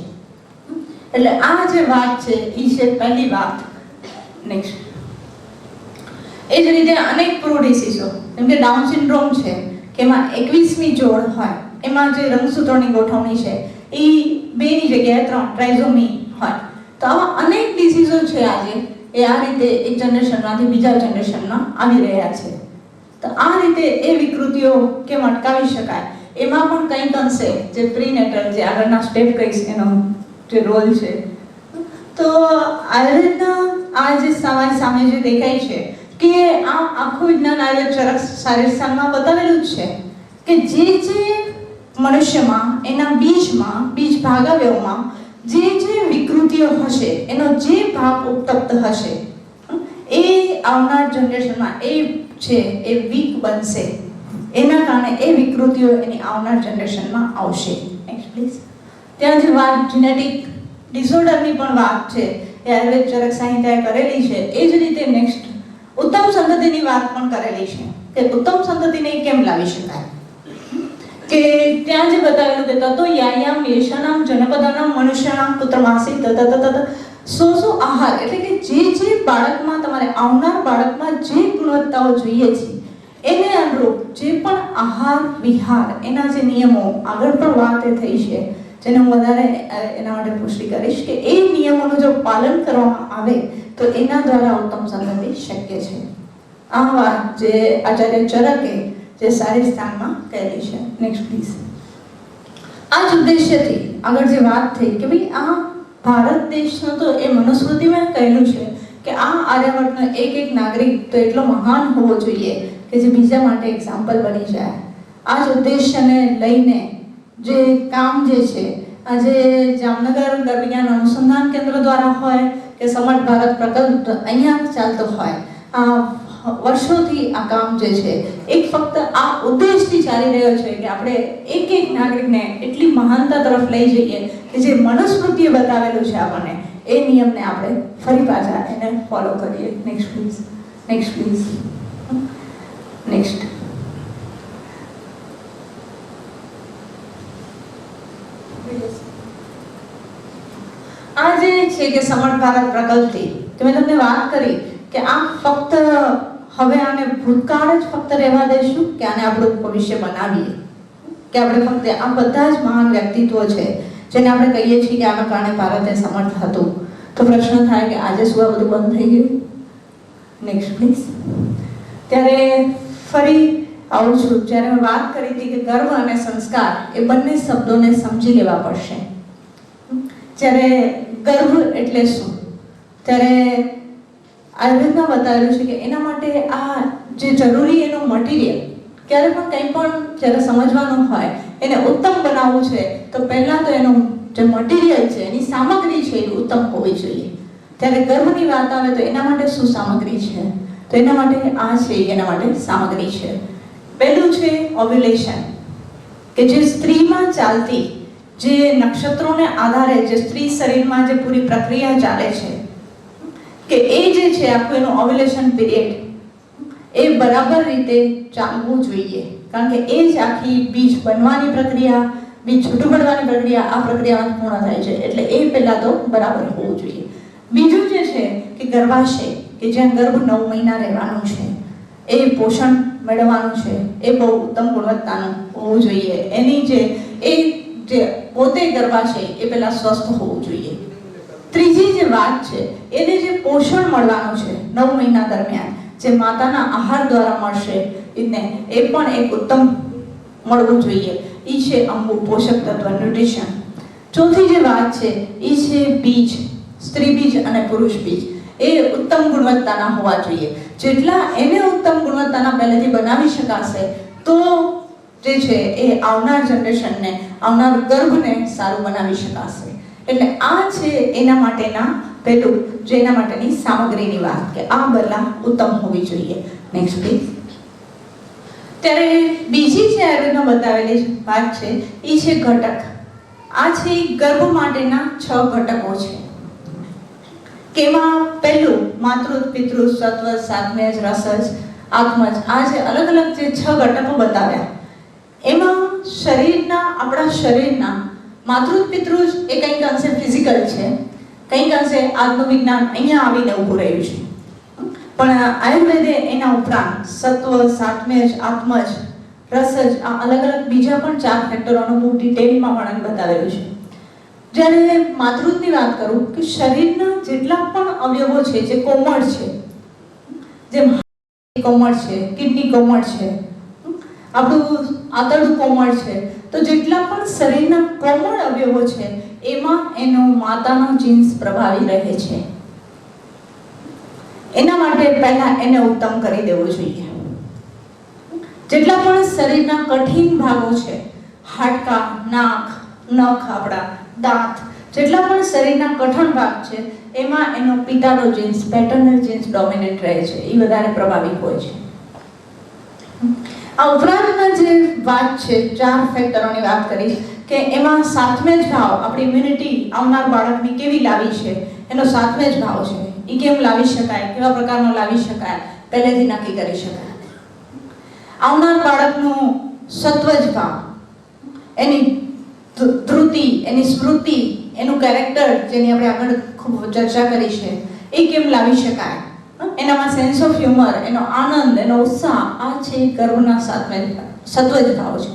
એટલે આ જે વાત છે એ છે પહેલી વાત. નેક્સ્ટ એ જ રીતે અનેક પ્રો ડિસીઝો જેમ કે ડાઉન સિન્ડ્રોમ છે કે એમાં 21મી જોડ હોય, એમાં જે રંગસૂત્રોની ગોઠવણી છે એ 2ની જગ્યાએ 3 ટ્રાઇઝોમી હોય. તો આવા અનેક ડિસીઝો છે આજે એ આ રીતે એક જનરેશનમાંથી બીજા જનરેશનમાં આવી રહ્યા છે. તો આ રીતે એ વિકૃતિઓ કેમ અટકાવી શકાય એમાં પણ કંઈક અંશે જે પ્રીનેટલ જે આગળના સ્ટેપ કહીશ એનો જે રોલ છે. તો આયુર્વેદના આ જે સામે જે દેખાય છે કે આ આખું વિજ્ઞાન આયુર્વેદ ચરક શારીરશાસ્ત્રમાં બતાવેલું જ છે કે જે મનુષ્યમાં એના બીજ ભાગાવ્યવમાં જે વિકૃતિઓ હશે એનો જે ભાગ ઉત્તપ્ત હશે એ આવનાર જનરેશનમાં એ છે એ વીક બનશે. એના કારણે એ વિકૃતિઓ એની આવનાર જનરેશનમાં આવશે. Next please. ત્યાં જે વાત જેનેટિક ડિસઓર્ડરની પણ વાત છે એ આયુર્વેદ ચરક સંહિતાએ કરેલી છે. એ જ રીતે નેક્સ્ટ ઉત્તમ સંતતિની વાત પણ કરેલી છે કે ઉત્તમ સંતતિને કેમ લાવી શકાય. કે ત્યાં જે બતાવેલું કે તતો યાયામ યેશાનામ જનપદાનામ મનુષ્યાનામ પુત્રમાસી તત સો આહાર, એટલે કે જે બાળકમાં તમારે આવનાર બાળકમાં જે ગુણવત્તાઓ જોઈએ છે એને અનુરૂપ જે પણ આહાર વિહાર એના જે નિયમો આગળ પણ વાત થઈ છે જેને હું વધારે એના માટે પુષ્ટિ કરીશ કે એ નિયમોનું જો પાલન કરવામાં આવે તો એના દ્વારા ઉત્તમ સંતતિ શક્ય છે. આ વાત જે આચાર્ય ચરકે જે સારી સ્થાનમાં કહેલી છે. Next please. આ જ ઉદ્દેશ્યથી આગળ જે વાત થઈ કે ભાઈ આ ભારત દેશનો તો એ મનુસ્મૃતિમાં કહેલું છે કે આ આર્યવર્તનો એક નાગરિક તો એટલો મહાન હોવો જોઈએ કે જે બીજા માટે એક્ઝામ્પલ બની જાય. આ જ ઉદ્દેશ્યને લઈને જે કામ જે છે આજે જામનગર વિજ્ઞાન અનુસંધાન કેન્દ્ર દ્વારા હોય કે સમર્થ ભારત પ્રકલ્પ અહીંયા ચાલતો હોય, વર્ષોથી આ કામ જે છે એક ફક્ત આ ઉદ્દેશથી ચાલી રહ્યો છે કે આપણે એક નાગરિકને એટલી મહાનતા તરફ લઈ જઈએ કે જે મનુસ્મૃતિએ બતાવેલું છે આપણને એ નિયમને આપણે ફરી પાછા એને ફોલો કરીએ. Next please. Next please. Next. આ જે છે કે સમર્થ ભારત પ્રકલ્પથી તો મેં તમને વાત કરી કે આ ફક્ત હવે આને ભૂતકાળ જ ફક્ત રહેવા દઈશું કે આને આપણું ભવિષ્ય બનાવીએ, કે આપણે ફક્ત આ બધા જ મહાન વ્યક્તિત્વો છે જેને આપણે કહીએ છીએ કે આના કારણે ભારતે સમર્થ હતું. તો પ્રશ્ન થાય કે આજે શું આ બધું બંધ થઈ ગયું. Next please. ત્યારે ફરી આવું છું જ્યારે મેં વાત કરી હતી કે ગર્વ અને સંસ્કાર એ બંને શબ્દોને સમજી લેવા પડશે. જ્યારે ગર્વ એટલે શું, ત્યારે આયુર્વેદમાં બતાવેલું છે કે એના માટે આ જે જરૂરી એનું મટીરિયલ ક્યારે પણ કંઈ પણ જ્યારે સમજવાનું હોય એને ઉત્તમ બનાવવું છે તો પહેલાં તો એનું જે મટીરિયલ છે એની સામગ્રી છે એ ઉત્તમ હોવી જોઈએ. ત્યારે ગર્ભની વાત આવે તો એના માટે શું સામગ્રી છે, તો એના માટે આ છે એના માટે સામગ્રી છે. પહેલું છે ઓવ્યુલેશન, કે જે સ્ત્રીમાં ચાલતી જે નક્ષત્રોને આધારે જે સ્ત્રી શરીરમાં જે પૂરી પ્રક્રિયા ચાલે છે કે એ જે છે આખું એનું ઓવ્યુલેશન પીરિયડ એ બરાબર રીતે ચાલવું જોઈએ, કારણ કે એ જ આખી બીજ બનવાની પ્રક્રિયા, બીજ છૂટું પડવાની પ્રક્રિયા આ પ્રક્રિયામાં પૂર્ણ થાય છે. એટલે એ પહેલાં તો બરાબર હોવું જોઈએ. બીજું જે છે કે ગર્ભાશય, કે જ્યાં ગર્ભ 9 મહિના રહેવાનું છે, એ પોષણ મેળવવાનું છે એ બહુ ઉત્તમ ગુણવત્તાનું હોવું જોઈએ. એની જે પોતે ગરબા છે એ પહેલા સ્વસ્થ હોવું જોઈએ. ત્રીજી જે વાત છે એને જે પોષણ મળવાનું છે 9 મહિના દરમિયાન જે માતાના આહાર દ્વારા મળશે એને એ પણ એક ઉત્તમ મળવું જોઈએ. એ છે અંબુ પોષક તત્વ ન્યુટ્રિશન. ચોથી જે વાત છે એ છે બીજ, સ્ત્રી બીજ અને પુરુષ બીજ. એ ઉત્તમ ગુણવત્તાના હોવા જોઈએ. જેટલા એને ઉત્તમ ગુણવત્તાના પહેલેથી બનાવી શકાશે તો જે છે એ આવનાર જનરેશનને, આવનાર ગર્ભને સારું બનાવી શકાશે. એટલે આ છે એના માટેના પેલું જે એના માટેની સામગ્રીની વાત કે આ બલા ઉત્તમ હોવી જોઈએ. Next please. ત્યારે બીજી જે આયુર્વેદમાં બતાવેલી વાત છે એ છે ઘટક. આ છે ગર્ભ માટેના 6 ઘટકો છે. કેમાં પહેલું માતૃ, પિતૃ, સત્વ, સાત્મેજ, રસજ, આત્મજ. આ જે અલગ અલગ જે 6 ઘટકો બતાવ્યા એમાં આપણા શરીરના માતૃ પિતૃ એ કંઈક અંશે ફિઝિકલ છે, કંઈક અંશે આત્મવિજ્ઞાન અહીંયા આવીને ઊભું રહ્યું છે. પણ આયુર્વેદે એના ઉપરાંત સત્વ, સાત્મેજ, આત્મજ, રસજ આ અલગ અલગ બીજા પણ 4 ફેક્ટરોનું બહુ ડિટેલમાં વર્ણન બતાવેલું છે. જ્યારે માતૃત્વની વાત કરું કે શરીરના જેટલા પણ અવયવો છે જે કોમળ છે, જેમ કોમળ છે, કિડની કોમળ છે, આપણું આંતરડું કોમળ છે, તો જેટલા પણ શરીરના કોમળ અવયવો છે એમાં એનો માતાનો જીન્સ પ્રભાવી રહે છે. એના માટે પહેલા એને ઉત્તમ કરી દેવું જોઈએ. જેટલા પણ શરીરના કઠિન ભાગો છે, હાડકા, નાક, નખ, આપણા દાંત, જેટલા પણ શરીરના કઠણ ભાગ છે એમાં એનો પિતાનો જીન્સ, પેટર્નલ જીન્સ ડોમિનેટ રહે છે, એ વધારે પ્રભાવી હોય છે. આ ઉપરાંતના જે વાત છે 4 ફેક્ટરોની વાત કરી કે એમાં સાતમેજ ભાવ આપણી ઇમ્યુનિટી આવનાર બાળકની કેવી લાવી છે એનો સાતમેજ ભાવ છે. એ કેમ લાવી શકાય, કેવા પ્રકારનો લાવી શકાય પહેલેથી નક્કી કરી શકાય. આવનાર બાળકનું સત્વજ ભાવ, એની ધૃતિ, એની સ્મૃતિ, એનું કેરેક્ટર જેની આપણે આગળ ખૂબ ચર્ચા કરી છે એ કેમ લાવી શકાય. એનામાં સેન્સ ઓફ હ્યુમર, એનો આનંદ, એનો ઉત્સાહ આ છે ગર્ભના સત્વજ ભાવ છે.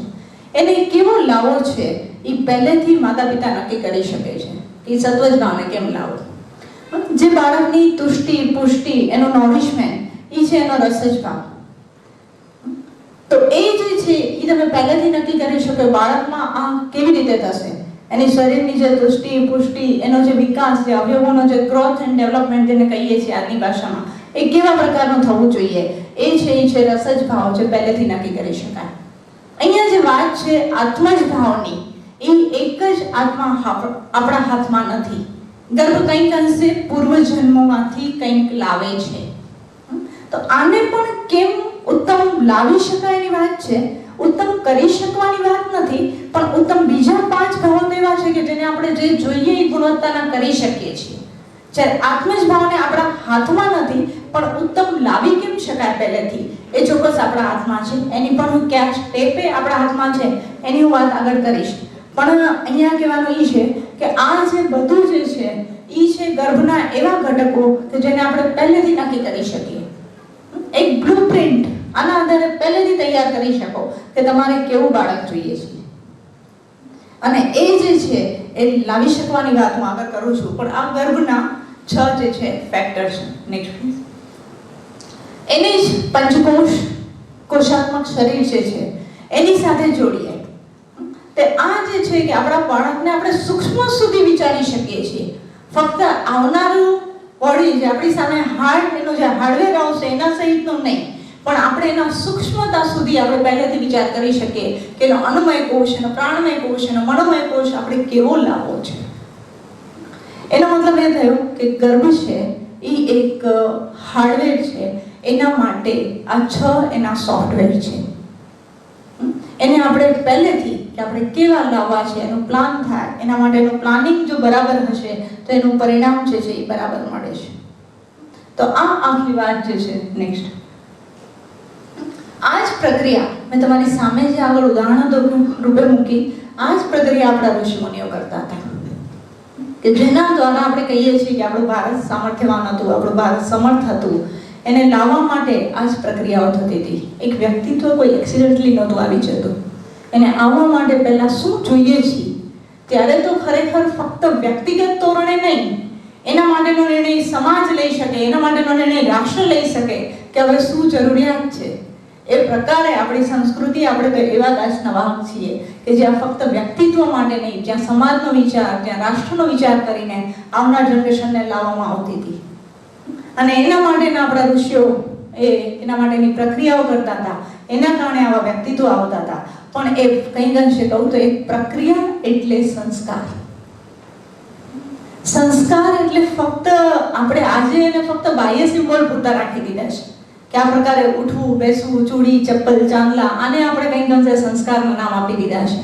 એને કેવો લાવો છે એ પહેલેથી માતા પિતા નક્કી કરી શકે છે કે સત્વજ ભાવને કેમ લાવો. જે બાળકની તુષ્ટિ, પુષ્ટિ, એનો નોરિશમેન્ટ એ છે એનો રસજ ભાવ. તો એ જે છે એ તમે પહેલેથી નક્કી કરી શકો બાળકમાં આ કેવી રીતે થશે. એની શરીરની જે તુષ્ટિ, પુષ્ટિ, એનો જે વિકાસ, જે અવયવોનો જે ગ્રોથ એન્ડ ડેવલપમેન્ટ જેને કહીએ છીએ આજની ભાષામાં, એ કેવા પ્રકારનું થવું જોઈએ એ છે રસજ ભાવ જે પહેલેથી નક્કી કરી શકાય. અહીંયા જે વાત છે આત્મજ ભાવની, એ એક જ આત્મા આપણા હાથમાં નથી. ગર્ભ કંઈક અંશે પૂર્વજન્મોમાંથી કંઈક લાવે છે. તો આને પણ કેમ ઉત્તમ લાવી શકાય એની વાત છે. ઉત્તમ કરી શકવાની વાત નથી, પણ ઉત્તમ બીજા 5 ભાવો તો એવા છે કે જેને આપણે જે જોઈએ એ ગુણવત્તાના કરી શકીએ છીએ. જ્યારે આત્મજ ભાવને આપણા હાથમાં નથી, પણ ઉત્તમ લાવી કેમ શકાય પહેલેથી એ ચોક્કસ આપણા હાથમાં છે. એની પણ હું ક્યાં સ્ટેપે આપણા હાથમાં છે એની હું વાત આગળ કરીશ. પણ અહીંયા કહેવાનું એ છે કે આ જે બધું જે છે એ છે ગર્ભના એવા ઘટકો કે જેને આપણે પહેલેથી નક્કી કરી શકીએ. એક બ્લુપ્રિન્ટ આના આધારે પહેલેથી તૈયાર કરી શકો કે તમારે કેવું બાળક જોઈએ છે. અને એ જે છે એ લાવી શકવાની વાત હું આગળ કરું છું. પણ આ ગર્ભના 6 જે છે ફેક્ટર છે. Next please. એને જ પંચકોશ, કોષાત્મક શરીર જે છે એની સાથે જોડીએ તે આ જે છે કે આપણા બાળકને આપણે સૂક્ષ્મ સુધી વિચારી શકીએ છીએ. ફક્ત આવનારું બોડી જે આપણી સામે એનો જે હાર્ડવેર આવશે એના સહિતનું નહીં, પણ આપણે એના સૂક્ષ્મતા સુધી આપણે પહેલેથી વિચાર કરી શકીએ કે એનો અન્નમય કોષ, એનો પ્રાણમય કોષ, એનો મનોમય કોષ આપણે કેવો લાવવો છે. એનો મતલબ એ થયો કે ગર્ભ છે એ એક હાર્ડવેર છે. એના માટે આ 6 એના સોફ્ટવેર છે. એને આપણે પહેલેથી કે આપણે કેવા લાવવા છે એનું પ્લાન થાય, એના માટેનું પ્લાનિંગ જો બરાબર હશે તો એનું પરિણામ જે છે એ બરાબર મળે છે. તો આ આખી વાત જે છે. નેક્સ્ટ. આ જ પ્રક્રિયા મેં તમારી સામે જે આગળ ઉદાહરણ રૂપે મૂકી, આ જ પ્રક્રિયા આપણા ઋષિમુનિઓ કરતા હતા કે જેના દ્વારા આપણે કહીએ છીએ કે આપણું ભારત સામર્થ્યવાન હતું, આપણું ભારત સમર્થ હતું. એને લાવવા માટે આ જ પ્રક્રિયાઓ થતી હતી. એક વ્યક્તિત્વ કોઈ એક્સિડન્ટલી નહોતું આવી જતું. એને આવવા માટે પહેલાં શું જોઈએ છે ત્યારે તો ખરેખર ફક્ત વ્યક્તિગત ધોરણે નહીં, એના માટેનો નિર્ણય સમાજ લઈ શકે, એના માટેનો નિર્ણય રાષ્ટ્ર લઈ શકે કે હવે શું જરૂરિયાત છે. એ પ્રકારે આપણી સંસ્કૃતિ, આપણે એવા દાસના વાહક છીએ કે જ્યાં ફક્ત વ્યક્તિત્વ માટે નહીં, જ્યાં સમાજનો વિચાર, જ્યાં રાષ્ટ્રનો વિચાર કરીને આવનાર જનરેશનને લાવવામાં આવતી હતી. અને એના માટેના આપણા ઋષિઓ એના માટેની પ્રક્રિયાઓ કરતા હતા. એના કારણે આવા વ્યક્તિત્વ આવતા હતા. પણ એ કંઈક અંશે કહું તો એક પ્રક્રિયા એટલે સંસ્કાર. સંસ્કાર એટલે ફક્ત આપણે આજે એને ફક્ત બાહ્ય સિમ્બોલ પૂરતા રાખી દીધા છે કે આ પ્રકારે ઉઠવું, બેસવું, ચૂડી, ચપ્પલ, ચાંદલા, આને આપણે કંઈક અંશે સંસ્કારનું નામ આપી દીધા છે.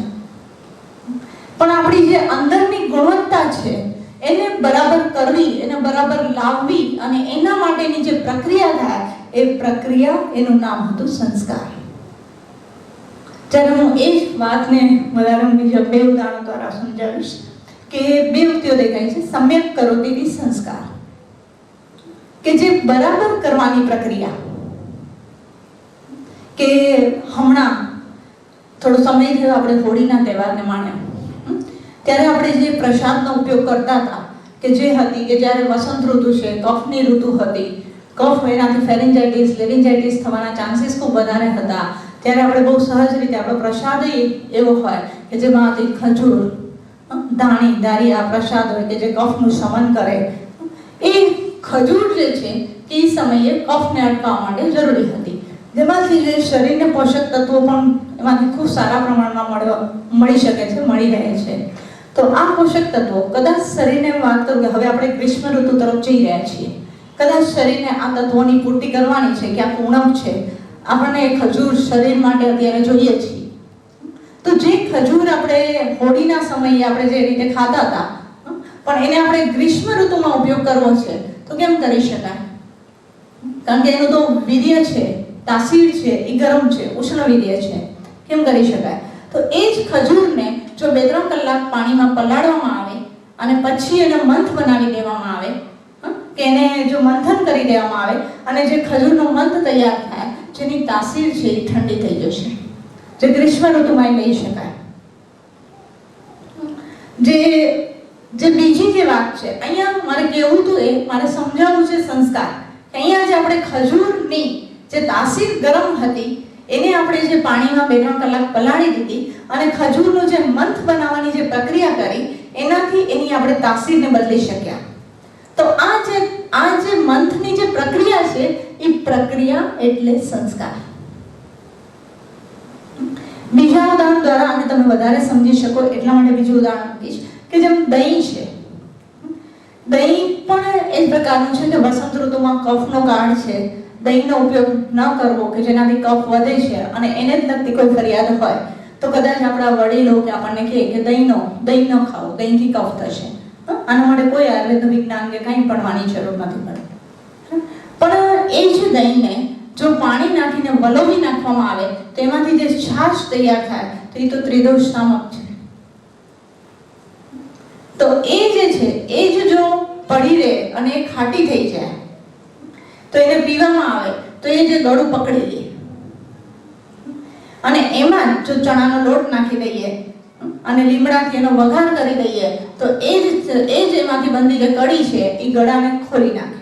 પણ આપણી જે અંદરની ગુણવત્તા છે એને બરાબર કરવી, એને બરાબર લાવવી અને એના માટેની જે પ્રક્રિયા થાય એ પ્રક્રિયા, એનું નામ હતું સંસ્કાર. જ્યારે હું એ જ વાતને વધારે બીજા બે ઉદાહરણો દ્વારા સમજાવીશ કે બે ઉક્તિઓ દેખાય છે. સમ્યક કરોતિ સંસ્કાર, કે જે બરાબર કરવાની પ્રક્રિયા. કે હમણાં થોડો સમય થયો આપણે હોળીના તહેવારને માણ્યો, ત્યારે આપણે જે પ્રસાદનો ઉપયોગ કરતા હતા કે જે હતી કે જ્યારે વસંત ઋતુ છે, કફની ઋતુ હતી, કફ એનાથી ફેરિન્જાઇટિસ, લેરિન્જાઇટિસ થવાના ચાન્સીસ ખૂબ વધારે હતા, ત્યારે આપણે બહુ સહજ રીતે આપણો પ્રસાદ એવો હોય કે જેમાંથી ખજૂર, ધાણી, દારી આ પ્રસાદ હોય કે જે કફનું શમન કરે. એ ખજૂર જે છે એ સમયે કફને અટકાવવા માટે જરૂરી હતી, જેમાંથી જે શરીરને પોષક તત્વો પણ એમાંથી ખૂબ સારા પ્રમાણમાં મળી શકે છે, મળી રહે છે. તો આ પોષક તત્વો કદાચ શરીરને વાત કરું કે હવે આપણે ગ્રીષ્મ ઋતુ તરફ જઈ રહ્યા છીએ, કદાચ શરીરને આ તત્વોની પૂર્તિ કરવાની છે, ક્યાંક ઉણપ છે, આપણને ખજૂર શરીર માટે અત્યારે જોઈએ છીએ. તો જે ખજૂર આપણે હોળીના સમયે આપણે જે રીતે ખાતા હતા, પણ એને આપણે ગ્રીષ્મ ઋતુમાં ઉપયોગ કરવો છે તો કેમ કરી શકાય? કારણ કે એનું તો વીર્ય છે, તાસીર છે, એ ગરમ છે, ઉષ્ણ વીર્ય છે, કેમ કરી શકાય? તો એ જ ખજૂરને જો 2-3 કલાક પાણીમાં પલાળવામાં આવે અને પછી એને મંથ બનાવી દેવામાં આવે, કે એને જો મંથન કરી દેવામાં આવે અને જે ખજૂરનો મંથ તૈયાર થાય, જેની તાસીર છે એ ઠંડી થઈ જશે, જે ગ્રીષ્મ ઋતુમાં લઈ શકાય. જે બીજી જે વાત છે અહીંયા મારે કહેવું તો એ મારે સમજાવવું છે સંસ્કાર. અહીંયા જે આપણે ખજૂરની જે તાસીર ગરમ હતી એને આપણે જે પાણીમાં 2-3 કલાક પલાળી દીધી અને ખજૂરનું જે મંથ બનાવવાની જે પ્રક્રિયા કરી એનાથી એની આપણે તાસીરને બદલી શક્યા. તો આ જે મંથની જે પ્રક્રિયા છે એ પ્રક્રિયા એટલે સંસ્કાર. બીજા ઉદાહરણ દ્વારા આને તમે વધારે સમજી શકો એટલા માટે બીજું ઉદાહરણ આપીશ કે જેમ દહીં છે. દહીં પણ એ જ પ્રકારનું છે કે વસંત ઋતુમાં કફનો કાળ છે, દહીંનો ઉપયોગ ન કરવો કે જેનાથી કફ વધે છે અને એને જ લગતી કોઈ ફરિયાદ હોય તો કદાચ આપણા વડીલો કે આપણને કહે કે દહીં ન ખાવું, દહીંથી કફ થશે. આના માટે કોઈ આયુર્વેદ વિજ્ઞાન કે કંઈ ભણવાની જરૂર નથી પડતી. પણ એ જ દહીંને જો પાણી નાખીને વલોવી નાખવામાં આવે તો એમાંથી જે છાશ તૈયાર થાય તો એ તો ત્રિદોષ નામક છે. તો એ જે છે એ જ જો પડી રહે અને એ ખાટી થઈ જાય તો એને પીવામાં આવે તો એ જે ગળું પકડી લે અને એમાં જો ચણાનો લોટ નાખી દઈએ અને લીમડાથી એનો વઘાર કરી દઈએ તો એ જ એમાંથી બનતી જે કડી છે એ ગળાને ખોલી નાખે.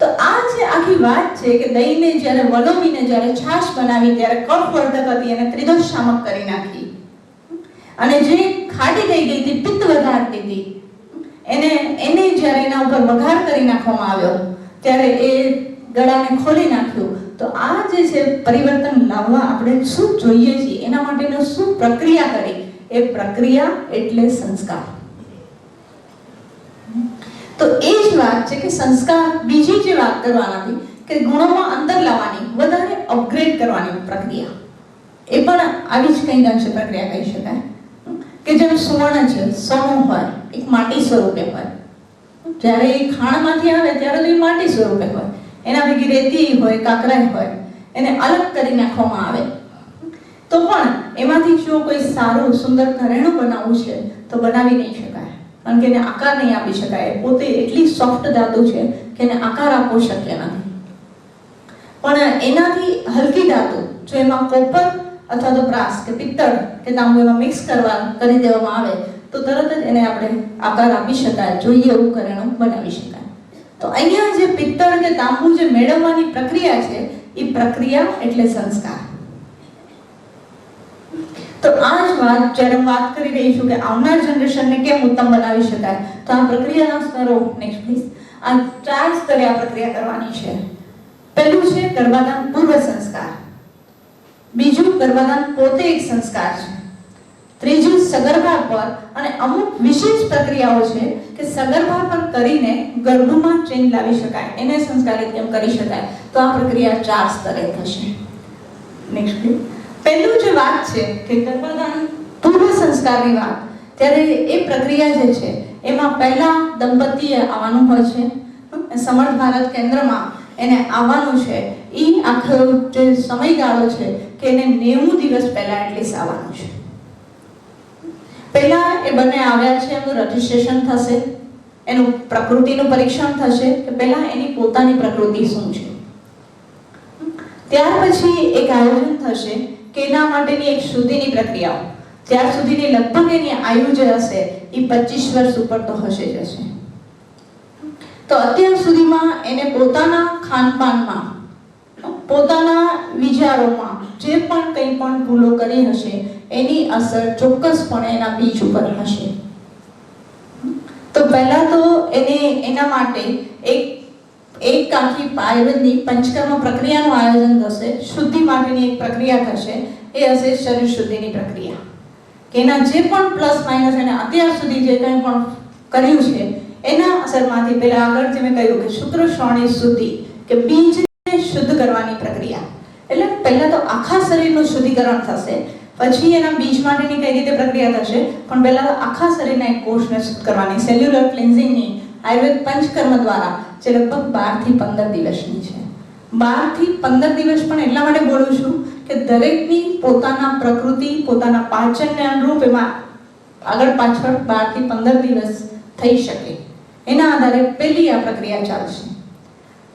તો આ જે આખી વાત છે કે દહીંને જ્યારે વલોવીને જ્યારે છાશ બનાવી ત્યારે કફવર્ધક હતી અને ત્રિદોષ શામક કરી નાખી અને જે ખાટી થઈ ગઈ હતી, પિત્ત વધારતી હતી, એને જ્યારે એના ઉપર વઘાર કરી નાખવામાં આવ્યો ત્યારે એ ગળાને ખોલી નાખ્યું. તો આ જે છે પરિવર્તન લાવવા આપણે શું જોઈએ છીએ એના માટેનો શું પ્રક્રિયા કરી, એ પ્રક્રિયા એટલે સંસ્કાર. તો એ જ વાત છે કે સંસ્કાર બીજી જે વાત કરવાના હતી કે ગુણોમાં અંદર લાવવાની, વધારે અપગ્રેડ કરવાની પ્રક્રિયા, એ પણ આવી જ કંઈક અંશે પ્રક્રિયા કહી શકાય. કે જેમ સુવર્ણ છે, સોનું હોય, એક માટી સ્વરૂપે હોય, જ્યારે એ ખાણમાંથી આવે ત્યારે તો એ માટી સ્વરૂપે હોય, એના ભેગી રેતી હોય, કાકરાઈ હોય, એને અલગ કરી નાખવામાં આવે તો પણ એમાંથી જો કોઈ સારું સુંદર ઘરેણું બનાવવું છે તો બનાવી નહીં શકાય. કારણ કે એને આકાર નહીં આપી શકાય. પોતે એટલી સોફ્ટ ધાતુ છે કે એને આકાર આપવો શક્ય નથી. પણ એનાથી હલકી ધાતુ જો એમાં કોપર અથવા તો બ્રાસ કે પિત્તળ કે તાંબુ એમાં મિક્સ કરી દેવામાં આવે તો તરત જ એને આપણે આકાર આપી શકાય, જોઈએ એવું ઘરેણું બનાવી શકાય. તો અહીંયા જે પિત્તળ કે તાંબુ જે મેળવવાની પ્રક્રિયા છે એ પ્રક્રિયા એટલે સંસ્કાર. તો આ જ વાત જ્યારે હું વાત કરી રહી છું કે આવનાર જનરેશનને કેમ ઉત્તમ બનાવી શકાય, તો આ પ્રક્રિયાના સ્તરો, નેક્સ્ટ પ્લીઝ, આ 4 સ્તરે આ પ્રક્રિયા કરવાની છે. પહેલું છે ગર્ભાધાન પૂર્વ સંસ્કાર, બીજું ગર્ભાધાન પોતે એક સંસ્કાર છે, ત્રીજું સગર્ભા પર, અને અમુક વિશેષ પ્રક્રિયાઓ છે કે સગર્ભા પર કરીને ગર્ભમાં ચેન્જ લાવી શકાય, એને સંસ્કારિત કેમ કરી શકાય. તો આ પ્રક્રિયા 4 સ્તરે થશે. Next please. પહેલું જે વાત છે કે ગર્ભાધાન પૂર્વ સંસ્કારની વાત, ત્યારે એ પ્રક્રિયા જે છે એમાં પહેલા દંપતીએ આવવાનું હોય છે. સમર્થ ભારત કેન્દ્રમાં એને આવવાનું છે. એ આખો જે સમયગાળો છે કે એને 90 દિવસ પહેલા એટલીસ્ટ આવવાનું છે. પહેલા એ બંને આવ્યા છે એનું રજીસ્ટ્રેશન થશે, એનું પ્રકૃતિનું પરીક્ષણ થશે કે પહેલા એની પોતાની પ્રકૃતિ શું છે. ત્યાર પછી એક આયોજન થશે કે એના માટેની એક શુદ્ધિની પ્રક્રિયાઓ. ત્યાર સુધીની લગભગ એની આયુ જે હશે એ 25 વર્ષ ઉપર તો હશે જ હશે. તો અત્યાર સુધીમાં એને પોતાના ખાનપાનમાં, પોતાના વિચારોમાં જે પણ કંઈ પણ ભૂલો કરી હશે એની અસર ચોક્કસપણે એના બીજ ઉપર હશે. તો પહેલા તો એને એના માટે એક આખી આયુર્વેદની પંચકર્મ પ્રક્રિયાનું આયોજન થશે. શુદ્ધિ માટેની એક પ્રક્રિયા થશે, એ હશે શરીર શુદ્ધિની પ્રક્રિયા. કે એના જે પણ પ્લસ માઇનસ એને અત્યાર સુધી જે કંઈ પણ કર્યું છે એના અસરમાંથી પહેલા આગળ જે મેં કહ્યું કે શુક્ર શ્રોણી શુદ્ધિ કે બીજને શુદ્ધ કરવાની પ્રક્રિયા. એટલે પહેલા તો આખા શરીરનું શુદ્ધિકરણ થશે, પછી એના બીજ માટેની કઈ રીતે પ્રક્રિયા થશે, પણ પહેલા તો આખા શરીરના એક કોષને શુદ્ધ કરવાની સેલ્યુલર ક્લિન્ઝિંગની આયુર્વેદ પંચકર્મ દ્વારા, જે લગભગ 12 થી 15 દિવસની છે. 12 થી 15 દિવસ પણ એટલા માટે બોલું છું કે દરેકની પોતાના પ્રકૃતિ, પોતાના પાચનને અનુરૂપ એમાં આગળ પાછળ 12 થી 15 દિવસ થઈ શકે. એના આધારે પહેલી આ પ્રક્રિયા ચાલશે.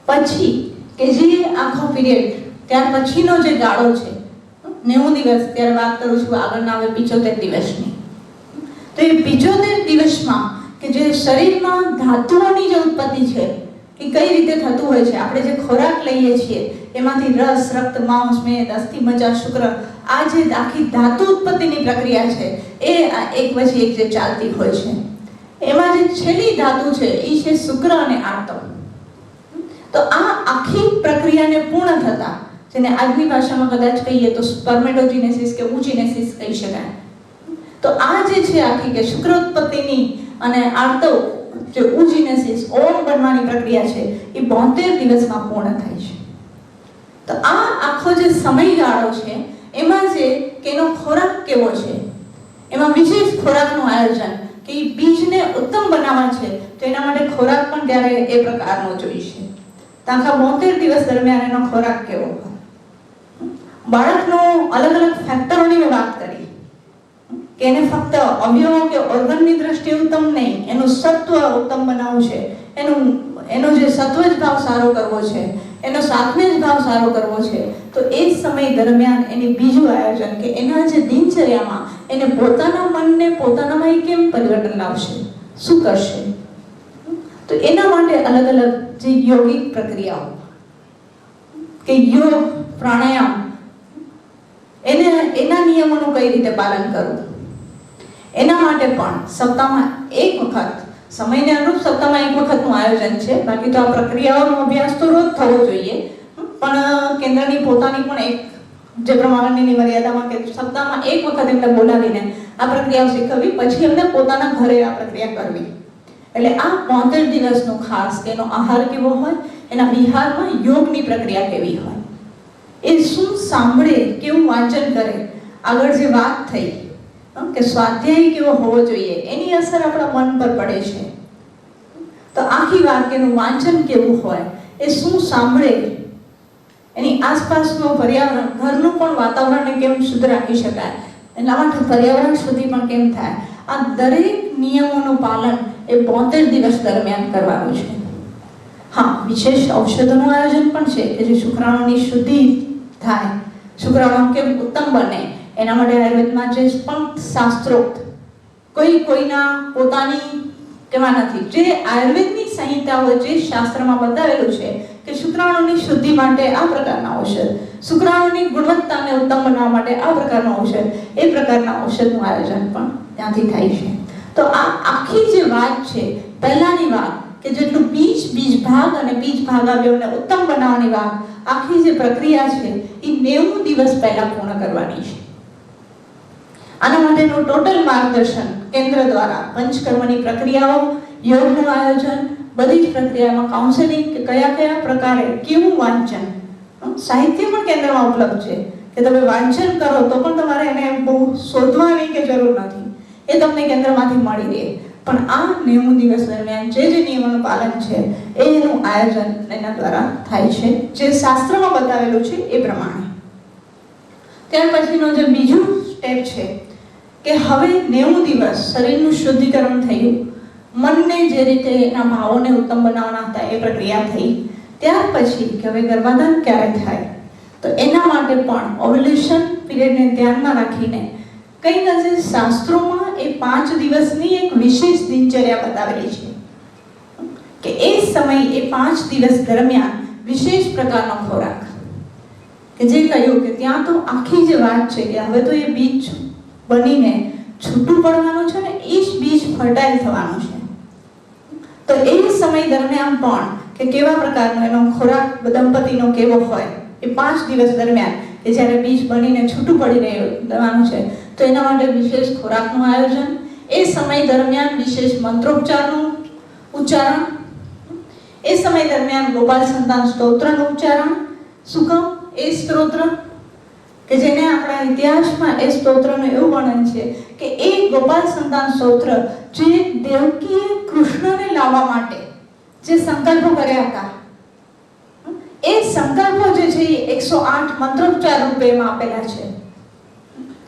પછી કે જે આખો પીરિયડ ત્યાર પછીનો જે ગાળો છે 90 દિવસ, ત્યારે વાત કરું છું આગળના હવે 75 દિવસની. તો એ 75 દિવસમાં કે જે શરીરમાં ધાતુઓની જે ઉત્પત્તિ છે એ કઈ રીતે થતું હોય છે, આપણે જે ખોરાક લઈએ છીએ એમાંથી રસ, રક્ત, માંસ, મેદ, અસ્થિ, મજ્જા, શુક્ર, આ જે આખી ધાતુ ઉત્પત્તિની પ્રક્રિયા છે એ એક પછી એક જે ચાલતી હોય છે. એમાં જે છેલ્લી ધાતુ છે એ છે શુક્ર અને આર્તવ. તો આ આખી પ્રક્રિયાને પૂર્ણ થતા, જેને આજની ભાષામાં કદાચ કહીએ તો સ્પર્મેટોજિનેસિસ કે ઉજીનેસિસ કહી શકાય. તો આ જે છે આખી કે શુક્રોત્પત્તિની અને આર્તવ જે ઉજીનેસિસ ઓમ બનવાની પ્રક્રિયા છે એ 72 દિવસમાં પૂર્ણ થાય છે. તો આ આખો જે સમયગાળો છે એમાં જે કે એનો ખોરાક કેવો છે, એમાં વિશેષ ખોરાકનું આયોજન કે એ બીજને ઉત્તમ બનાવવા છે તો એના માટે ખોરાક પણ ત્યારે એ પ્રકારનો જોઈશે. તો આખા 72 દિવસ દરમિયાન એનો ખોરાક કેવો હોય. બાળકનો અલગ અલગ ફેક્ટરોની મેં વાત કરી કે એને ફક્ત અવયવો કે ઓર્ગનની દ્રષ્ટિએ ઉત્તમ નહીં, એનું સત્વ ઉત્તમ બનાવવું છે, એનો જે સત્વજ ભાવ સારો કરવો છે, એનો સાત્મેજ ભાવ સારો કરવો છે. તો એ સમય દરમિયાન એની બીજું આયોજન કે એના જે દિનચર્યામાં એને પોતાના મનને પોતાનામાં કેમ પરિવર્તન લાવશે, શું કરશે. તો એના માટે અલગ અલગ જે યોગિક પ્રક્રિયાઓ કે યોગ, પ્રાણાયામ, એના નિયમોનું કઈ રીતે પાલન કરવું, એના માટે પણ સપ્તાહમાં એક વખત, સમયને અનુરૂપ સપ્તાહમાં એક વખતનું આયોજન છે. બાકી તો આ પ્રક્રિયાઓનો અભ્યાસ તો રોજ થવો જોઈએ, પણ કેન્દ્રની પોતાની પણ એક જે પ્રમાણની મર્યાદામાં કે સપ્તાહમાં એક વખત એમને બોલાવીને આ પ્રક્રિયાઓ શીખવવી, પછી એમને પોતાના ઘરે આ પ્રક્રિયા કરવી. એટલે આ 72 દિવસનો ખાસ એનો આહાર કેવો હોય, એના વિહારમાં યોગની પ્રક્રિયા કેવી હોય, એ શું સાંભળે, કેવું વાંચન કરે, આગળ જે વાત થઈ કે સ્વાધ્યાય કેવો હોવો જોઈએ, એની અસર આપણા મન પર પડે છે. તો આખી વાત કે એનું વાંચન કેવું હોય, એ શું સાંભળે, એની આસપાસનું પર્યાવરણ, ઘરનું પણ વાતાવરણને કેમ શુદ્ધ રાખી શકાય, એના માટે પર્યાવરણ સુધી પણ કેમ થાય, આ દરેક નિયમોનું પાલન એ 72 દિવસ દરમિયાન કરવાનું છે. હા, વિશેષ ઔષધોનું આયોજન પણ છે કે જે શુક્રાણુની શુદ્ધિ થાય, શુક્રાણુ કેમ ઉત્તમ બને એના માટે આયુર્વેદમાં જે પણ શાસ્ત્રોક્ત કોઈના પોતાની કેવા નથી, જે આયુર્વેદની સંહિતાઓ જે શાસ્ત્રમાં બતાવેલું છે કે શુક્રાણુની શુદ્ધિ માટે આ પ્રકારના ઔષધ, શુક્રાણુની ગુણવત્તાને ઉત્તમ બનાવવા માટે આ પ્રકારનું ઔષધ, એ પ્રકારના ઔષધનું આયોજન પણ ત્યાંથી થાય છે. તો આ આખી જે વાત છે, પહેલાની વાત કે જેટલું બીજ ભાગ અને બીજ ભાગાવ્યવને ઉત્તમ બનાવવાની વાત, આખી જે પ્રક્રિયા છે એ 90 દિવસ પહેલા પૂર્ણ કરવાની છે. આના માટેનું ટોટલ માર્ગદર્શન કેન્દ્ર દ્વારા પંચકર્મની પ્રક્રિયાઓ, યોગનું આયોજન, બધી જ પ્રક્રિયામાં કાઉન્સેલિંગ કે કયા પ્રકારે કેવું વાંચન, સાહિત્ય પણ કેન્દ્રમાં ઉપલબ્ધ છે કે તમે વાંચન કરો તો પણ તમારે એને બહુ શોધવાની કે જરૂર નથી, એ તમને કેન્દ્રમાંથી મળી રહે. પણ આ 90 દિવસ દરમિયાન જે નિયમોનું પાલન છે એનું આયોજન એના દ્વારા થાય છે, જે શાસ્ત્રમાં બતાવેલું છે એ પ્રમાણે. ત્યાર પછીનો જે બીજું સ્ટેપ છે કે હવે 90 દિવસ શરીરનું શુદ્ધિકરણ થયું, મનને જે રીતે એના ભાવોને ઉત્તમ બનાવવાના હતા એ પ્રક્રિયા થઈ. ત્યાર પછી કે હવે ગર્ભાધાન ક્યારે થાય, તો એના માટે પણ ઓવ્યુલેશન પીરિયડને ધ્યાનમાં રાખીને કંઈક અંશે શાસ્ત્રોમાં એ 5 દિવસની એક વિશેષ દિનચર્યા બતાવેલી છે કે એ સમય, એ 5 દિવસ દરમિયાન વિશેષ પ્રકારનો ખોરાક, કે જે કહ્યું કે ત્યાં તો આખી જે વાત છે કે હવે તો એ બીજ બનીને છૂટું પડવાનું છે ને એ જ બીજ ફર્ટાઇલ થવાનું છે. તો એ સમય દરમિયાન પણ કે કેવા પ્રકારનો એનો ખોરાક દંપતીનો કેવો હોય એ 5 દિવસ દરમિયાન કે જ્યારે બીજ બનીને છૂટું પડી રહેવાનું છે, તો એના માટે વિશેષ ખોરાકનું આયોજન, એ સમય દરમિયાન વિશેષ મંત્રોચ્ચારનું ઉચ્ચારણ, એ સમય દરમિયાન ગોપાલ સંતાન સ્તોત્રનું ઉચ્ચારણ. શું કામ? એ સ્તોત્ર કે જેને આપણા ઇતિહાસમાં એ સ્તોત્રનું એવું વર્ણન છે કે એ ગોપાલ સંતાન સ્તોત્ર જે દેવકીએ કૃષ્ણને લાવવા માટે જે સંકલ્પો કર્યા હતા, એ સંકલ્પો જે છે એ 108 મંત્રોચ્ચાર રૂપે એમાં આપેલા છે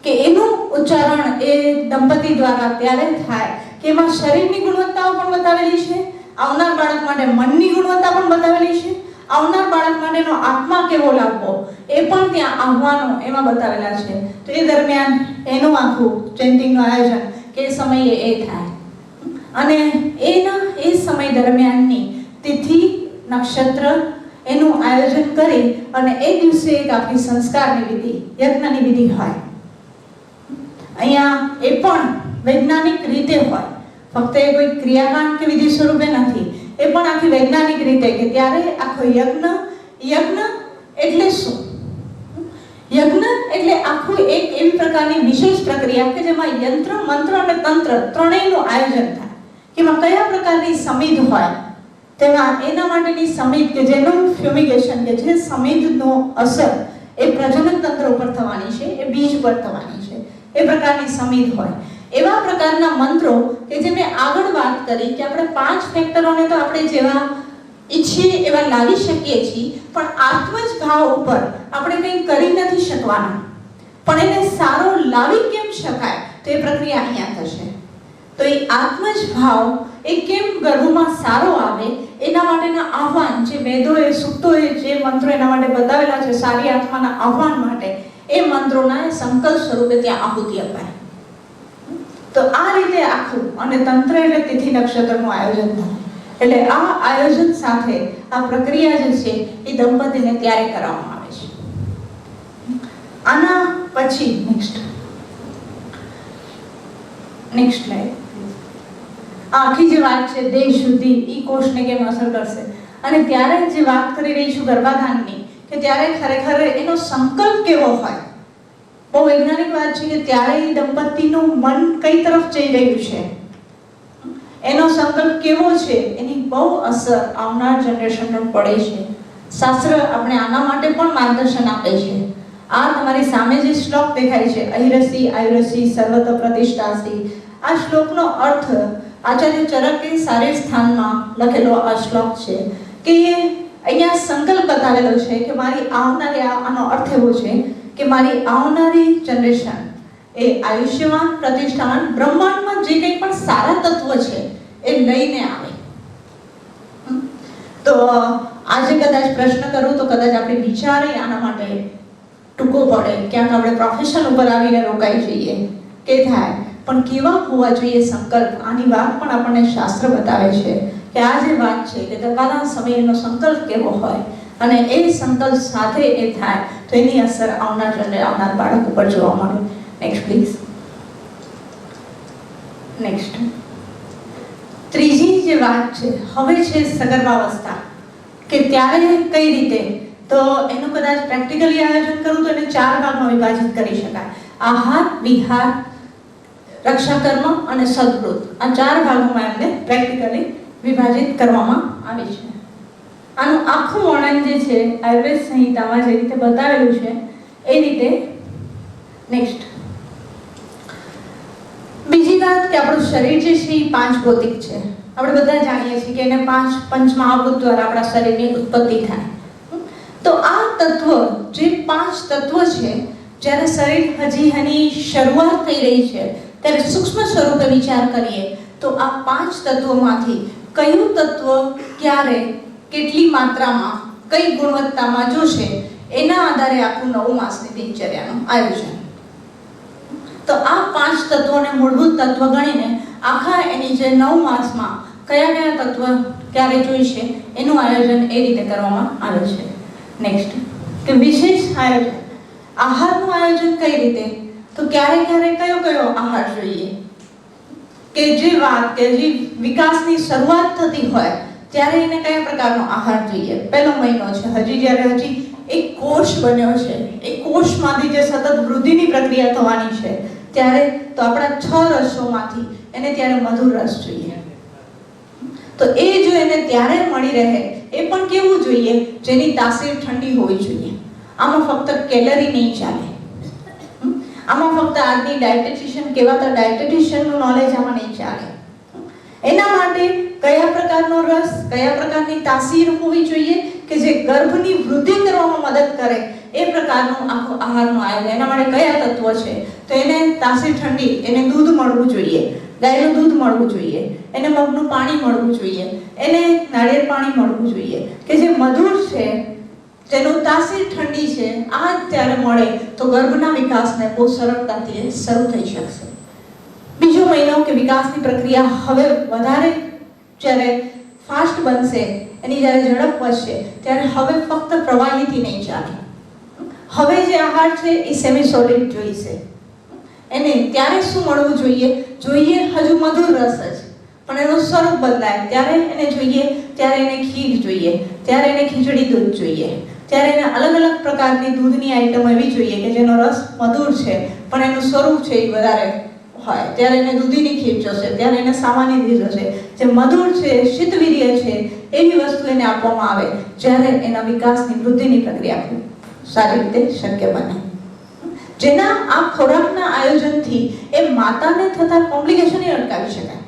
કે એનું ઉચ્ચારણ એ દંપતી દ્વારા ત્યારે થાય કે એમાં શરીરની ગુણવત્તાઓ પણ બતાવેલી છે, આવનાર બાળક માટે મનની ગુણવત્તા પણ બતાવેલી છે, આવનાર બાળક માટેનો આત્મા કેવો લાવવો એ પણ ત્યાં આહ્વાનો એમાં બતાવેલા છે. તો એ દરમિયાન એનું આખું ચેન્ટિંગનું આયોજન કે એ સમયે એ થાય, અને એ સમય દરમિયાનની તિથિ, નક્ષત્ર એનું આયોજન કરી અને એ દિવસે એક આપણી સંસ્કારની વિધિ, યજ્ઞની વિધિ હોય. અહીંયા એ પણ વૈજ્ઞાનિક રીતે હોય, ફક્ત એ કોઈ ક્રિયાકાંડ કે વિધિ સ્વરૂપે નથી, એ પણ આખી વૈજ્ઞાનિક રીતે કે ત્યારે આખો યજ્ઞ એટલે શું? યજ્ઞ એટલે આખું એક એવી પ્રકારની વિશેષ પ્રક્રિયા કે જેમાં યંત્ર, મંત્ર અને તંત્ર ત્રણેયનું આયોજન થાય, કે એમાં કયા પ્રકારની સમિધ હોય, તેમાં એના માટેની સમિધ કે જેનું ફ્યુમિગેશન કે જે સમિધનો અસર એ પ્રજનન તંત્ર ઉપર થવાની છે, એ બીજ પર થવાની છે, એ પ્રકારની સમિધ હોય. એવા પ્રકારના મંત્રો કે જે મેં આગળ વાત કરી કે આપણે 5 ફેક્ટરોને તો આપણે જેવા ઈચ્છીએ એવા લાવી શકીએ છીએ, પણ આત્મજ ભાવ ઉપર આપણે કંઈ કરી નથી શકવાના, પણ એને સારો લાવી કેમ શકાય તો એ પ્રક્રિયા અહીંયા થશે. તો એ આત્મજ ભાવ એ કેમ ગર્ભમાં સારો આવે એના માટેના આહ્વાન, જે વેદોએ, સૂક્તોએ જે મંત્રો એના માટે બતાવેલા છે સારી આત્માના આહ્વાન માટે, એ મંત્રોના સંકલ્પ સ્વરૂપે ત્યાં આહુતિ અપાય. તો આ રીતે આખું, અને તંત્ર એટલે તિથિ નક્ષત્રનું આયોજન થાય. એટલે આ આયોજન સાથે આ પ્રક્રિયા જે છે એ દંપતીને ત્યારે કરવામાં આવે છે. આના પછી નેક્સ્ટ લાઈન, આખી જે વાત છે દેહ શુદ્ધિ ઈ કોષને કેમ અસર કરશે, અને ત્યારે જે વાત કરી રહી છું ગર્ભાધાનની, કે ત્યારે ખરેખર એનો સંકલ્પ કેવો હોય. બહુ વૈજ્ઞાનિક વાત છે કે ત્યારે દંપતીનું મન કઈ તરફ જઈ રહ્યું છે, એનો સંકલ્પ કેવો છે, એની બહુ અસર આવનાર જનરેશન પર પડે છે. શાસ્ત્ર આપણે આના માટે પણ માર્ગદર્શન આપે છે. આ તમારી સામે જે શ્લોક દેખાય છે, અહિરસી આયુરસી સર્વત પ્રતિષ્ઠાસી, આ શ્લોકનો અર્થ આચાર્ય ચરકે સારે સ્થાનમાં લખેલો આ શ્લોક છે કે અહીંયા સંકલ્પ બતાવેલો છે કે મારી આવનારી, આનો અર્થ એવો છે કે મારી આવનારી જનરેશન એ આયુષ્યવાન, પ્રતિષ્ઠાવાન, બ્રહ્માંડમાં જે કંઈ પણ સારા તત્વ છે એ લઈને આવે. તો આજે કદાચ પ્રશ્ન કરું તો કદાચ આપણે વિચારે આના માટે ટૂંકો પડે, ક્યાંક આપણે પ્રોફેશન ઉપર આવીને રોકાઈ જઈએ કે થાય, પણ કેવા હોવા જોઈએ સંકલ્પ. આની વાત પણ આપણને શાસ્ત્ર બતાવે છે કે આ જે વાત છે કે તત્કાલીન સમયનો સંકલ્પ કેવો હોય અને એ સંકલ્પ સાથે એ થાય તો એની અસર આવનાર બાળક ઉપર જોવા મળે. Next please. નેક્સ્ટ ત્રીજી જે વાત છે હવે છે સગર્ભાવસ્થા, કે ત્યારે કઈ રીતે, તો એનું કદાચ પ્રેક્ટિકલી આયોજન કરું તો એને 4 ભાગમાં વિભાજિત કરી શકાય. આહાર, વિહાર, રક્ષાકર્મ અને સદવૃત, આ 4 ભાગોમાં એમને પ્રેક્ટિકલી વિભાજિત કરવામાં આવે છે. આનું આખું વર્ણન જે છે આયુર્વેદ સંહિતામાં જે રીતે બતાવેલું છે એ રીતે. નેક્સ્ટ બીજી વાત કે આપણું શરીર જે છે એ 5 ભૌતિક છે. આપણે બધા જાણીએ છીએ કે એને 5 પંચમહાભૂત દ્વારા આપણા શરીરની ઉત્પત્તિ થાય. તો આ તત્વ જે 5 તત્વ છે, જ્યારે શરીર હજી એની શરૂઆત થઈ રહી છે ત્યારે સૂક્ષ્મ સ્વરૂપે વિચાર કરીએ તો આ 5 તત્વોમાંથી કયું તત્વ ક્યારે કેટલી માત્રામાં કઈ ગુણવત્તામાં જોશે એના આધારે આખું 9 માસની દિનચર્યાનું આયોજન. તો આ 5 તત્વોને મૂળભૂત તત્વ ગણીને આખા એની જે 9 માસમાં કયા કયા તત્વ ક્યારે જોઈશે એનું આયોજન એ રીતે કરવામાં આવે છે. નેક્સ્ટ કે વિશેષ આયોજન. આહારનું આયોજન કઈ રીતે, તો ક્યારે ક્યારે કયો કયો આહાર જોઈએ, કે જે વાત કે જે વિકાસની શરૂઆત થતી હોય ત્યારે એને કયા પ્રકારનો આહાર જોઈએ. પહેલો મહિનો છે, હજી એક કોષ બન્યો છે, એ કોષમાંથી જે સતત વૃદ્ધિની પ્રક્રિયા થવાની છે ત્યારે તો આપણા 6 રસોમાંથી એને ત્યારે મધુર રસ જોઈએ. તો એ જો એને ત્યારે મળી રહે એ પણ કેવું જોઈએ, જેની તાસીર ઠંડી હોવી જોઈએ. આમાં ફક્ત કેલરી નહીં ચાલે, આમાં ફક્ત આજની ડાયટેટિશિયન કહેવાતા ડાયટેટિશિયનનું નોલેજ આમાં નહીં ચાલે. એના માટે કયા પ્રકારનો રસ, કયા પ્રકારની તાસીર હોવી જોઈએ કે જે ગર્ભની વૃદ્ધિ કરવામાં મદદ કરે એ પ્રકારનું આખું આહારનું આયોજન. એના માટે કયા તત્વો છે, તો એને તાસીર ઠંડી, એને દૂધ મળવું જોઈએ, ગાયનું દૂધ મળવું જોઈએ, એને મગનું પાણી મળવું જોઈએ, એને નાળિયેર પાણી મળવું જોઈએ, કે જે મધુર છે, જેનું તાસીર ઠંડી છે, આ ત્યારે મળે તો ગર્ભના વિકાસને બહુ સરળતાથી શરૂ થઈ શકશે. બીજો મહિનો કે વિકાસની પ્રક્રિયા હવે વધારે જ્યારે ફાસ્ટ બનશે, એની જ્યારે ઝડપ વધશે ત્યારે હવે ફક્ત પ્રવાહીથી નહીં ચાલે. હવે જે આહાર છે એ સેમી સોલિડ જોઈશે. એને ત્યારે શું મળવું જોઈએ, હજુ મધુર રસ જ, પણ એનું સ્વરૂપ બદલાય ત્યારે એને જોઈએ, ત્યારે એને ખીર જોઈએ, ત્યારે એને ખીચડી દૂધ જોઈએ, ત્યારે એને અલગ અલગ પ્રકારની દૂધની આઈટમ એવી જોઈએ કે જેનો રસ મધુર છે પણ એનું સ્વરૂપ છે એ વધારે હોય. ત્યારે એને દૂધીની ખીર જોશે, ત્યારે એને સામાન્ય દૂધ જોશે. જે મધુર છે, શીતવીર્ય છે, એવી વસ્તુ એને આપવામાં આવે જ્યારે એના વિકાસની વૃદ્ધિની પ્રક્રિયા ખૂબ સારી રીતે શક્ય બને. જેના આ ખોરાકના આયોજનથી એ માતાને થતા કોમ્પ્લિકેશન અટકાવી શકાય.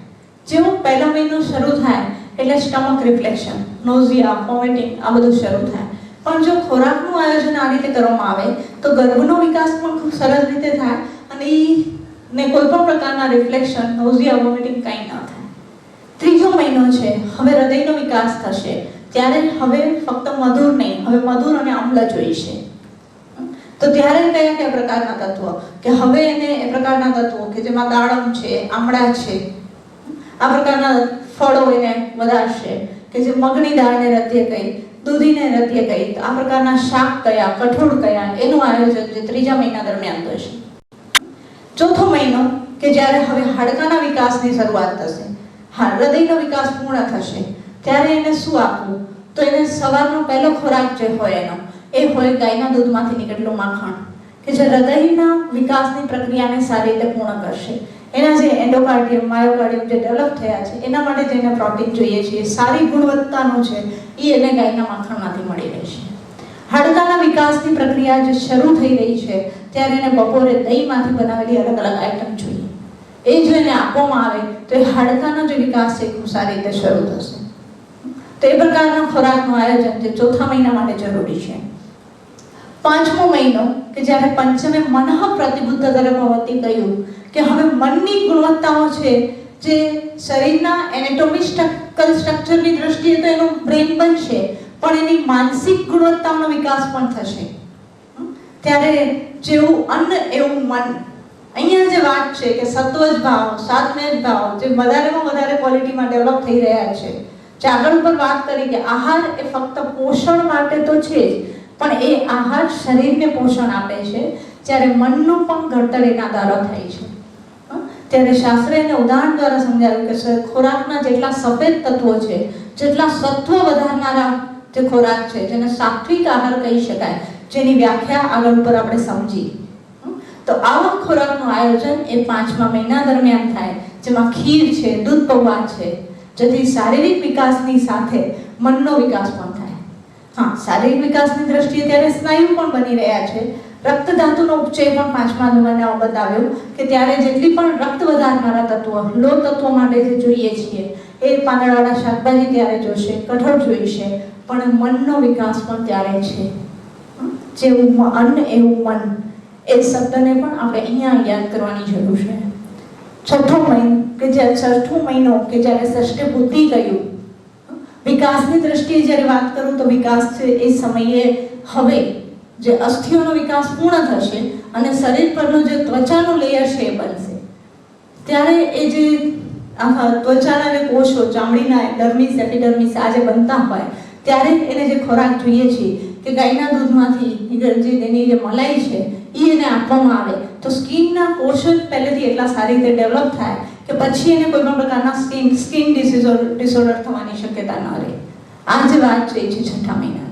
જેવો પહેલો મહિનો શરૂ થાય એટલે સ્ટમક રિફ્લેક્શન, નોઝિયા, વોમિટિંગ આ બધું શરૂ થાય. પણ જો ખોરાકનું આયોજન આ રીતે કરવામાં આવે તો ગર્ભનો વિકાસ પણ ખૂબ સરસ રીતે થાય અને ને કોઈ પણ પ્રકારના રિફ્લેક્શન, નોઝિયા, વોમિટિંગ કંઈ ન થાય. ત્રીજો મહિનો છે, હવે હૃદયનો વિકાસ થશે ત્યારે હવે ફક્ત મધુર નહીં, હવે મધુર અને અમ્લ જોઈશે. તો ત્યારે કયા કયા પ્રકારના તત્વો, કે હવે એને એ પ્રકારના તત્વો કે જેમાં દાડમ છે, આમળા છે, આ પ્રકારના ફળો એને વધારશે, કે જે મગની દાળને રત્ય કહી, દૂધીને રત્ય કહી, આ પ્રકારના શાક કયા, કઠોળ કયા, એનું આયોજન જે ત્રીજા મહિના દરમિયાન થશે. ચોથો મહિનો કે જ્યારે હવે હાડકાના વિકાસની શરૂઆત થશે, હૃદયનો વિકાસ પૂર્ણ થશે ત્યારે એને શું આપવું, તો એને સવારનો પહેલો ખોરાક જે હોય એનો એ હોય ગાયના દૂધમાંથી નીકળેલું માખણ, કે જે હૃદયના વિકાસની પ્રક્રિયાને સારી રીતે પૂર્ણ કરશે. એના જે એન્ડોકાર્ડિયમ, માયોકાર્ડિયમ જે ડેવલપ થયા છે એના માટે જેને પ્રોટીન જોઈએ છે, સારી ગુણવત્તાનું છે, એ એને ગાયના માખણમાંથી મળી રહેશે. હાડકાના વિકાસની પ્રક્રિયા જે શરૂ થઈ રહી છે ત્યારે એને બપોરે દહીંમાંથી બનાવેલી અલગ અલગ આઈટમ જોઈએ. એ જો એને આપવામાં આવે તો એ હાડકાનો જે વિકાસ છે ખૂબ સારી રીતે શરૂ થશે. તો એ પ્રકારના ખોરાકનું આયોજન જે ચોથા મહિના માટે જરૂરી છે. પાંચમો મહિનો કે કે જ્યારે પંચમે મનઃ પ્રતિબુદ્ધ ભવતી કહ્યું કે હવે મનની ગુણવત્તાઓ છે જે શરીરના એનેટોમિકલ સ્ટ્રક્ચરની દ્રષ્ટિએ તો એનું બ્રેન બનશે, પણ એની માનસિક ગુણવત્તાઓનો વિકાસ પણ થશે. ત્યારે જેવું અન્ન એવું મન. અહીંયા જે વાત છે કે સત્વજ ભાવ, સાત્વિક ભાવ જે વધારેમાં વધારે ક્વોલિટીમાં ડેવલપ થઈ રહ્યા છે. જે આગળ ઉપર વાત કરી કે આહાર એ ફક્ત પોષણ માટે તો છે જ, પણ એ આહાર શરીરને પોષણ આપે છે, જ્યારે મનનું પણ ઘડતર એના દ્વારા થાય છે. ત્યારે શાસ્ત્રે એને ઉદાહરણ દ્વારા સમજાવ્યું કે ખોરાકના જેટલા સફેદ તત્વો છે, જેટલા સત્વ વધારનારા જે ખોરાક છે, જેને સાત્વિક આહાર કહી શકાય, જેની વ્યાખ્યા આગળ ઉપર આપણે સમજી. તો આવા ખોરાકનું આયોજન એ 5મા મહિના દરમિયાન થાય, જેમાં ખીર છે, દૂધ પૌવા છે, જેથી શારીરિક વિકાસની સાથે મનનો વિકાસ પણ થાય. હા, શારીરિક વિકાસની દ્રષ્ટિએ ત્યારે સ્નાયુ પણ બની રહ્યા છે. રક્ત ધાતુનો ઉપચય પણ 5મા મહિનામાં બતાવ્યો કે ત્યારે જેટલી પણ રક્ત વધારનારા તત્વો, લો તત્વો માટે જે જોઈએ છીએ એ પાંદડાવાળા શાકભાજી ત્યારે જોશે, કઠોળ જોઈશે, પણ મનનો વિકાસ પણ ત્યારે છે. જેવું અન્ન એવું મન, એ શબ્દને પણ આપણે અહીંયા યાદ કરવાની જરૂર છે. છઠ્ઠો મહિનો કે જ્યારે ષષ્ઠ બુદ્ધિ કહ્યું, વિકાસની દ્રષ્ટિએ જ્યારે વાત કરું તો વિકાસ છે એ સમયે હવે જે અસ્થિઓનો વિકાસ પૂર્ણ થશે અને શરીર પરનું જે ત્વચાનું લેયર છે એ બનશે. ત્યારે એ જે ત્વચાના જે કોષો, ચામડીના ડર્મિસ, એપિડર્મિસ આ જે બનતા હોય, ત્યારે એને જે ખોરાક જોઈએ છે કે ગાયના દૂધમાંથી જે એની જે મલાઈ છે એ એને આપવામાં આવે તો સ્કિનના કોષો પહેલેથી એટલા સારી રીતે ડેવલપ થાય કે પછી એને કોઈ પણ પ્રકારના સ્કિન ડિસઓર્ડર થવાની શક્યતા ન રહે. આ જે વાત છે એ છે 6ઠા મહિનાની.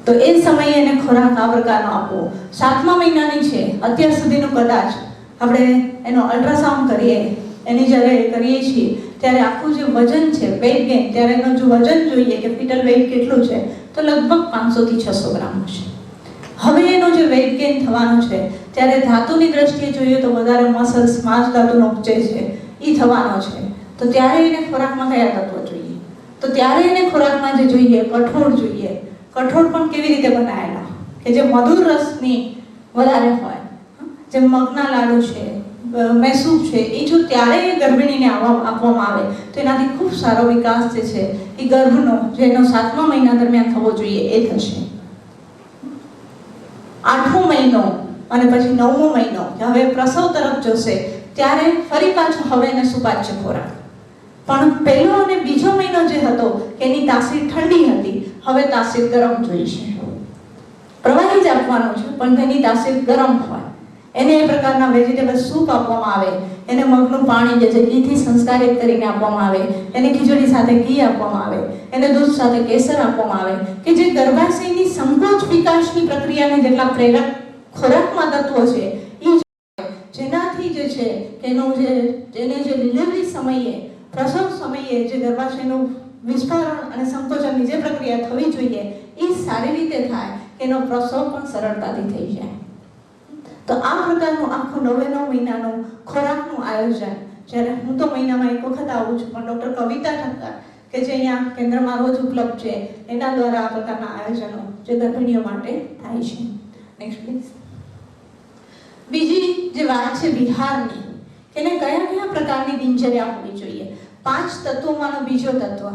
તો એ સમયે એને ખોરાક આ પ્રકારનો આપવો. 7મા મહિનાની છે, અત્યાર સુધીનું કદાચ આપણે એનો અલ્ટ્રાસાઉન્ડ કરીએ, એની જ્યારે કરીએ છીએ ત્યારે આખું જે વજન છે, વેઇટ ગેઇન, ત્યારે એનું જો વજન જોઈએ કે ફિટલ વેઇટ કેટલું છે તો લગભગ 500 થી 600 ગ્રામ હશે. હવે એનો જે વેઇટ ગેઇન થવાનો છે ત્યારે ધાતુની દ્રષ્ટિએ જોઈએ તો વધારે મસલ્સ, માંસ ધાતુનો ઉપચય છે એ થવાનો છે. તો ત્યારે એને ખોરાકમાં કયા તત્વો જોઈએ? તો ત્યારે એને ખોરાકમાં જે જોઈએ, કઠોળ જોઈએ. કઠોળ પણ કેવી રીતે બનાવેલા કે જે મધુર રસની વધારે હોય, જેમ મગના લાડુ છે, મૈસૂર છે, એ જો ત્યારે ગર્ભિણીને આપવામાં આવે તો એનાથી ખૂબ સારો વિકાસ જે છે એ ગર્ભનો જેનો 7મા મહિના દરમિયાન થવો જોઈએ એ થશે. 8મો મહિનો અને પછી 9મો મહિનો હવે પ્રસવ તરફ જશે ત્યારે ફરી પાછો હવે એને સુપાચ્ય ખોરાક. પણ પહેલો અને બીજો મહિનો જે હતો એની તાસીર ઠંડી હતી, હવે તાસીર ગરમ જોઈશે. પ્રવાહી જ આપવાનું છે પણ તેની તાસીર ગરમ હોય. એને એ પ્રકારના વેજીટેબલ સૂપ આપવામાં આવે, એને મગનું પાણી જે છે ઘીથી સંસ્કારિત કરીને આપવામાં આવે, એને ખીચડી સાથે ઘી આપવામાં આવે, એને દૂધ સાથે કેસર આપવામાં આવે કે જે ગર્ભાશયની સંકોચ વિકાસની પ્રક્રિયાને જેટલા પ્રેરક ખોરાકમાં તત્વો છે એ જેનાથી જે છે એનો એને જે ડિલિવરી સમયે, પ્રસવ સમયે જે ગર્ભાશયનું વિસ્ફોરણ અને સંકોચનની જે પ્રક્રિયા થવી જોઈએ એ સારી રીતે થાય કે એનો પ્રસવ પણ સરળતાથી થઈ જાય. તો આ પ્રકારનું આખું 9 મહિનાનું ખોરાકનું આયોજન, જ્યારે હું તો મહિનામાં એક વખત આવું છું, પણ ડૉક્ટર કવિતા ઠક્કર કે જે અહીંયા કેન્દ્રમાં રોજ ઉપલબ્ધ છે એના દ્વારા આ પ્રકારના આયોજનો જે ગર્ભિણીઓ માટે થાય છે. Next please. બીજી જે વાત છે વિહારની, કે એને કયા કયા પ્રકારની દિનચર્યા હોવી જોઈએ. 5 તત્વોમાંનો બીજો તત્વ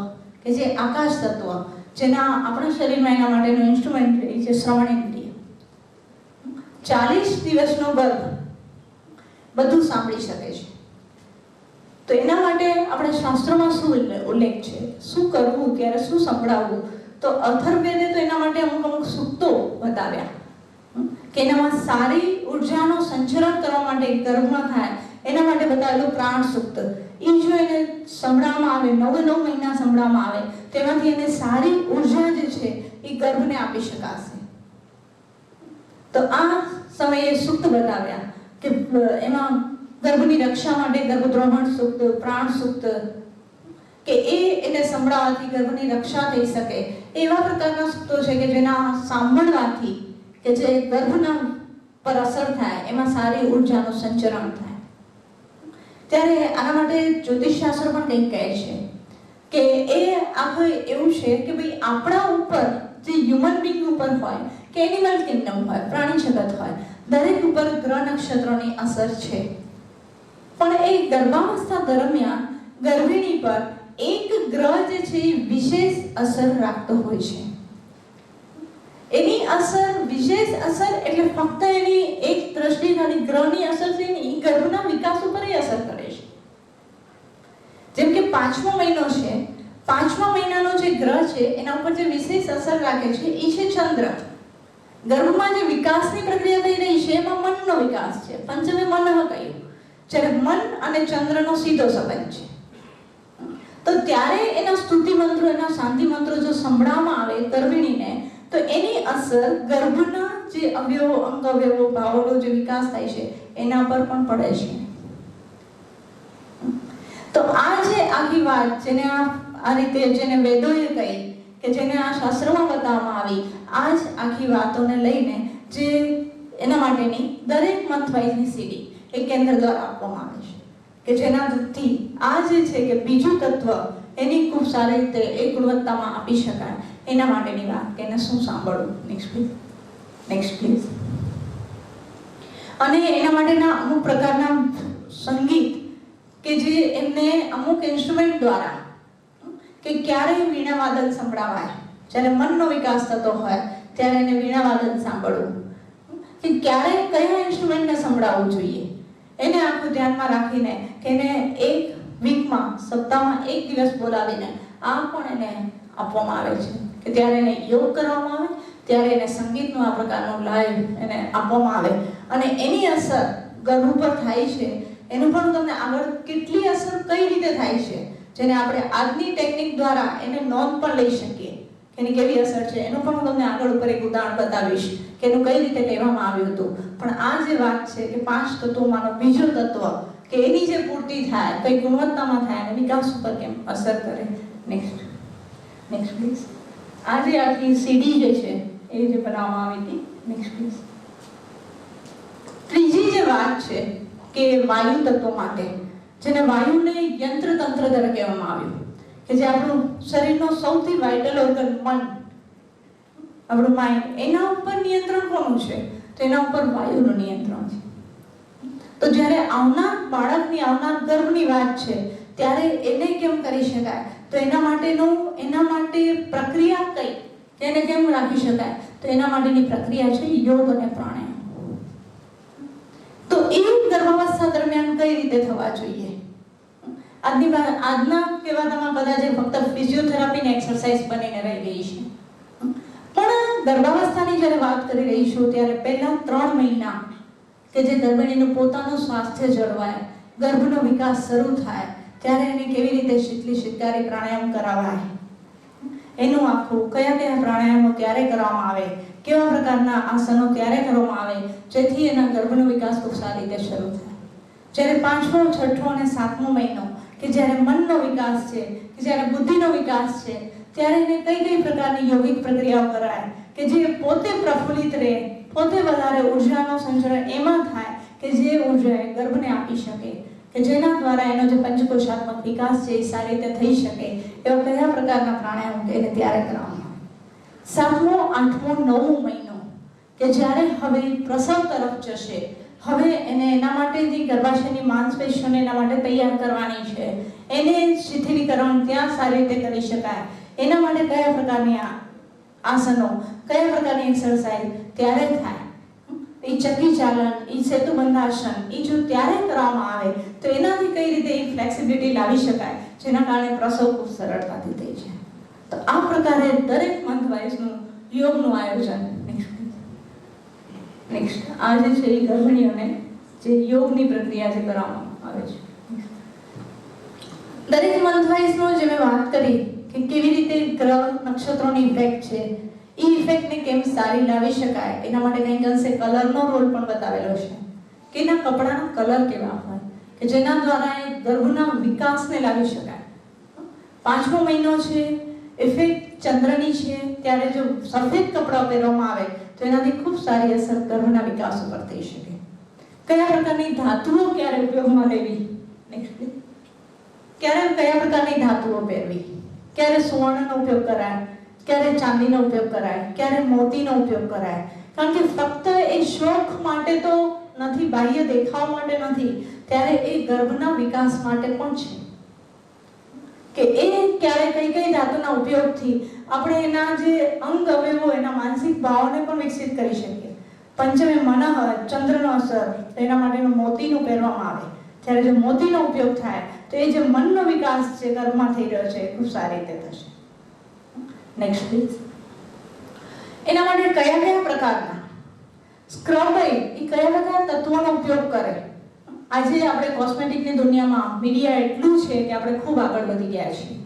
કે જે આકાશ તત્વ, જેના આપણા શરીરમાં એના માટેનું ઇન્સ્ટ્રુમેન્ટ એ છે શ્રવણેન્દ્રિય. 40 દિવસનો ગર્ભ બધું સાંભળી શકે છે. તો એના માટે આપણે શાસ્ત્રોમાં શું ઉલ્લેખ છે, શું કરવું, ત્યારે શું સંભળાવવું? તો અથર્વવેદે તો એના માટે અમુક સૂક્તો બતાવ્યા કે એનામાં સારી ઉર્જાનો સંચરણ કરવા માટે ગર્ભમાં થાય એના માટે બતાવેલું પ્રાણ સૂક્ત. એ જો એને સંભળાવવામાં આવે, 9 મહિના સંભળાવવામાં આવે, તેમાંથી એને સારી ઉર્જા જે છે એ ગર્ભને આપી શકાશે. તો આ સમયે સૂક્ત બતાવ્યા કે એમાં ગર્ભની રક્ષા માટે ગર્ભદ્રોહણ સૂક્ત, પ્રાણ સૂક્ત, કે એને સંભળાવવાથી ગર્ભની રક્ષા થઈ શકે એવા પ્રકારના સૂક્તો છે કે જેના સાંભળવાથી કે જે ગર્ભના પર અસર થાય, એમાં સારી ઉર્જાનું સંચરણ થાય. ત્યારે આના માટે જ્યોતિષશાસ્ત્ર પણ કંઈક કહે છે કે એ આખું એવું છે કે ભાઈ આપણા ઉપર જે હ્યુમન બીંગ ઉપર હોય કે એનિમલ કિંગડમ હોય, પ્રાણી જગત હોય, દરેક ઉપર ગ્રહ નક્ષત્રોની અસર છે. પણ એ ગર્ભાવસ્થા દરમિયાન ગર્ભિણી પર એક ગ્રહ જે છે એ વિશેષ અસર રાખતો હોય છે. એની અસર, વિશેષ અસર એટલે ફક્ત એની એક દ્રષ્ટિ ખાલી ગ્રહની અસર છે નહીં, ગર્ભના વિકાસ ઉપર એ અસર કરે છે. જેમ કે 5મો મહિનો છે, 5મા મહિનાનો જે ગ્રહ છે એના ઉપર જે વિશેષ અસર રાખે છે એ છે ચંદ્ર. ગર્ભમાં જે વિકાસની પ્રક્રિયા થઈ રહી છે એમાં મનનો વિકાસ છે. પંચમે મન કહ્યું, જ્યારે મન અને ચંદ્રનો સીધો સંબંધ છે. તો ત્યારે એના સ્તુતિ મંત્રો, એના શાંતિ મંત્રો જો સંભળાવવામાં આવે ગર્ભિણીને, તો એની અસર ગર્ભના જે અવયવો, અંગ અવયવો, ભાવોનો જે વિકાસ થાય છે એના પર પણ પડે છે. તો આ જે આખી વાત, જેને આ રીતે, જેને વેદોએ કહી, કે જેને આ શાસ્ત્રમાં બતાવવામાં આવી, આ જ આખી વાતોને લઈને જે એના માટેની દરેક મંથ વાઇઝની સીડી એ કેન્દ્ર દ્વારા આપવામાં આવે છે, કે જેનાથી આ જે છે કે બીજું તત્વ એની ખૂબ સારી રીતે એ ગુણવત્તામાં આપી શકાય એના માટેની વાત, કે એને શું સાંભળવું. Next please. અને એના માટેના અમુક પ્રકારના સંગીત કે જે એમને અમુક ઇન્સ્ટ્રુમેન્ટ દ્વારા, કે ક્યારે વીણા વાદન સંભળાવાય, જ્યારે મનનો વિકાસ થતો હોય ત્યારે એને વીણા વાદન સાંભળવું, કે ક્યારે કયા ઇન્સ્ટ્રુમેન્ટને સંભળાવવું જોઈએ, એને આખું ધ્યાનમાં રાખીને કે એને એક વીકમાં, સપ્તાહમાં એક દિવસ બોલાવીને આ પણ એને આપવામાં આવે છે, કે ત્યારે એને યોગ કરવામાં આવે, ત્યારે એને સંગીતનું આ પ્રકારનું લાઈવ એને આપવામાં આવે. અને એની અસર ગર્ભ પર થાય છે, એનું પણ તમને આગળ કેટલી અસર કઈ રીતે થાય છે, જેને આપણે આજની ટેકનિક દ્વારા એને નોંધ પણ લઈ શકીએ કે એની કેવી અસર છે, એનું પણ હું તમને આગળ ઉપર એક ઉદાહરણ બતાવીશ કે એનું કઈ રીતે લેવામાં આવ્યું હતું. પણ આ જે વાત છે કે 5 તત્વોમાંનો બીજો તત્વ, કે એની જે પૂર્તિ થાય, કઈ ગુણવત્તામાં થાય અને વિકાસ ઉપર કેમ અસર કરે. Next please. આ જે આખી સીડી જે છે એ જે બનાવવામાં આવી હતી. Next please. ત્રીજી જે વાત છે કે વાયુ તત્વ માટે, જેને વાયુને યંત્ર તંત્ર દ્વારા કહેવામાં આવ્યું, કે જે આપણું શરીરનો સૌથી વાઇટલ ઓર્ગન મન, આપણું માઇન્ડ, એના ઉપર નિયંત્રણ કોનું છે? તો એના ઉપર વાયુનું નિયંત્રણ છે. તો જ્યારે આવનાર બાળકની, આવનાર ગર્ભની વાત છે ત્યારે એને કેમ કરી શકાય, તો એના માટે પ્રક્રિયા કઈ, તેને કેમ રાખી શકાય, તો એના માટેની પ્રક્રિયા છે યોગ અને પ્રાણાયામ. તો એ ગર્ભાવસ્થા દરમિયાન કઈ રીતે થવા જોઈએ? આજના કહેવાતામાં કદાચ ફક્ત ફિઝિયોથેરાપી ને એક્સરસાઇઝ બનીને રહી ગઈ છે. પણ ગર્ભાવસ્થાની જ્યારે વાત કરી રહી છું ત્યારે પહેલા 3 મહિના કે જે ગર્ભિણીનું પોતાનું સ્વાસ્થ્ય જળવાય, ગર્ભનો વિકાસ શરૂ થાય, ત્યારે એને કેવી રીતે શીતલી પ્રાણાયામ કરાવાય, એનું આખું કયા પ્રાણાયામો ક્યારે કરવામાં આવે, કેવા પ્રકારના આસનો ક્યારે કરવામાં આવે, જેથી એના ગર્ભનો વિકાસ ખૂબ સારી રીતે શરૂ થાય. જ્યારે 5મો, 6મો અને 7મો મહિનો કે જ્યારે મનનો વિકાસ છે, કે જ્યારે બુદ્ધિનો વિકાસ છે, ત્યારે એને કઈ પ્રકારની યોગિક પ્રક્રિયાઓ કરાય કે જે પોતે પ્રફુલ્લિત રહે, પોતે વધારે ઉર્જાનો સંચરણ એમાં થાય કે જે ઉર્જા ગર્ભને આપી શકે, કે જેના દ્વારા એનો જે પંચકોશાત્મક વિકાસ છે એ સારી રીતે થઈ શકે. એવા કયા પ્રકારના પ્રાણાયામ એને ત્યારે કરવામાં આવે. 7મો, 8મો, 9મો મહિનો કે જ્યારે હવે પ્રસવ તરફ જશે, હવે એને એના માટેની ગર્ભાશયની માંસપેશીઓને એના માટે તૈયાર કરવાની છે, એને શિથિલીકરણ ત્યાં સારી રીતે કરી શકાય, એના માટે કયા પ્રકારની આસનો, કયા પ્રકારની એક્સરસાઇઝ ત્યારે થાય, એ ચક્કી ચાલન, એ સેતુબંધાસન, એ જો ત્યારે કરવામાં આવે તો એનાથી કઈ રીતે એ ફ્લેક્સિબિલિટી લાવી શકાય, જેના કારણે પ્રસવ ખૂબ સરળતાથી થઈ જાય. તો આ પ્રકારે દરેક મંથ વાઇઝનું યોગનું આયોજન. નેક્સ્ટ આ જે છે એ ગર્ભણીઓને જે યોગની પ્રક્રિયા જે કરવામાં આવે છે. દરેક મંથ વાઇઝનો જે મેં વાત કરી કે કેવી રીતે ગ્રહ નક્ષત્રોની ઇફેક્ટ છે, એ ઇફેક્ટને કેમ સારી લાવી શકાય, એના માટે કંઈક અંશે કલરનો રોલ પણ બતાવેલો છે, કે એના કપડાના કલર કેવા હોય કે જેના દ્વારા એ ગર્ભના વિકાસને લાવી શકાય. 5મો મહિનો છે, ઇફેક્ટ ચંદ્રની છે, ત્યારે જો સફેદ કપડાં પહેરવામાં આવે તો એનાથી ખૂબ સારી અસર ગર્ભના વિકાસ ઉપર થઈ શકે. કયા પ્રકારની ધાતુઓ ક્યારે ઉપયોગમાં લેવી, ક્યારે કયા પ્રકારની ધાતુઓ પહેરવી, ક્યારે સુવર્ણનો ઉપયોગ કરાય, ક્યારે ચાંદીનો ઉપયોગ કરાય, ક્યારે મોતીનો ઉપયોગ કરાય, કારણ કે ફક્ત એ શોખ માટે તો નથી, બાહ્ય દેખાવ માટે નથી, ત્યારે એ ગર્ભના વિકાસ માટે પણ છે કે એ ક્યારે કઈ કઈ ધાતુના ઉપયોગથી આપણે એના જે અંગ અવયવો, એના માનસિક ભાવોને પણ વિકસિત કરી શકીએ. પંચમે મનઃ, ચંદ્રનો અસર, એના માટેનો મોતીનું પહેરવામાં આવે. જ્યારે જો મોતીનો ઉપયોગ થાય તો એ જે મનનો વિકાસ છે ગર્ભમાં થઈ રહ્યો છે એ ખૂબ સારી રીતે થશે. Next please. એના માટે કયા કયા પ્રકારના સ્ક્રબ એ કયા કયા તત્વોનો ઉપયોગ કરે? આજે આપણે કોસ્મેટિકની દુનિયામાં મીડિયા એટલું છે કે આપણે ખૂબ આગળ વધી ગયા છીએ.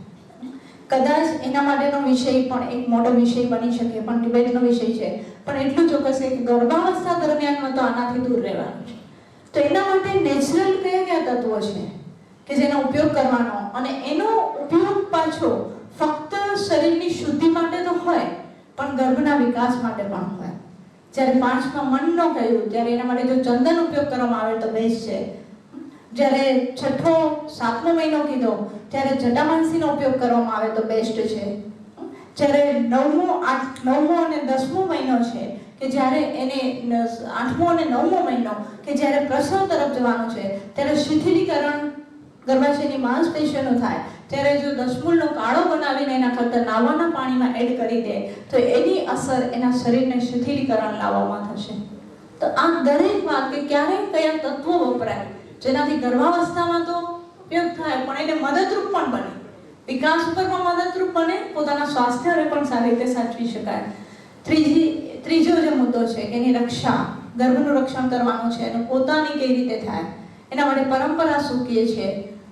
કદાચ એના માટેનો વિષય પણ એક મોટો વિષય બની શકે, પણ ડિબેટનો વિષય છે, પણ એટલું ચોક્કસ છે કે ગર્ભાવસ્થા દરમિયાનમાં તો આનાથી દૂર રહેવાનું છે. તો એના માટે નેચરલ કયા કયા તત્વો છે કે જેનો ઉપયોગ કરવાનો, અને એનો ઉપયોગ પાછો ફક્ત શરીરની શુદ્ધિ માટે તો હોય પણ ગર્ભના વિકાસ માટે પણ હોય. જ્યારે પાંચમા મનનો કહ્યું ત્યારે એના માટે જો ચંદન ઉપયોગ કરવામાં આવે તો બેસ્ટ છે. જ્યારે છઠ્ઠો સાતમો મહિનો કીધો ત્યારે જટામાનસીનો ઉપયોગ કરવામાં આવે તો બેસ્ટ છે. જ્યારે નવમો અને 10મો મહિનો છે કે જ્યારે એને 8મો અને 9મો મહિનો કે જ્યારે પ્રસવ તરફ જવાનું છે ત્યારે શિથિલીકરણ ગર્ભાશયની માંસપેશીઓનું થાય, ત્યારે જો દસમૂળનો કાળો બનાવીને એના કરતા નાવાના પાણીમાં એડ કરી દે તો એની અસર એના શરીરને શિથિલીકરણ લાવવામાં થશે. તો આ દરેક વાત કે ક્યારે કયા તત્વો વપરાય જેનાથી ગર્ભાવસ્થામાં તો ઉપયોગ થાય પણ એને મદદરૂપ પણ બને, વિકાસ ઉપર પણ મદદરૂપ બને, પોતાના સ્વાસ્થ્યને પણ સારી રીતે સાચવી શકાય. ત્રીજો જે મુદ્દો છે કે એની રક્ષા, ગર્ભનું રક્ષણ કરવાનું છે, એનું પોતાની કઈ રીતે થાય એના માટે પરંપરા શું કહે છે.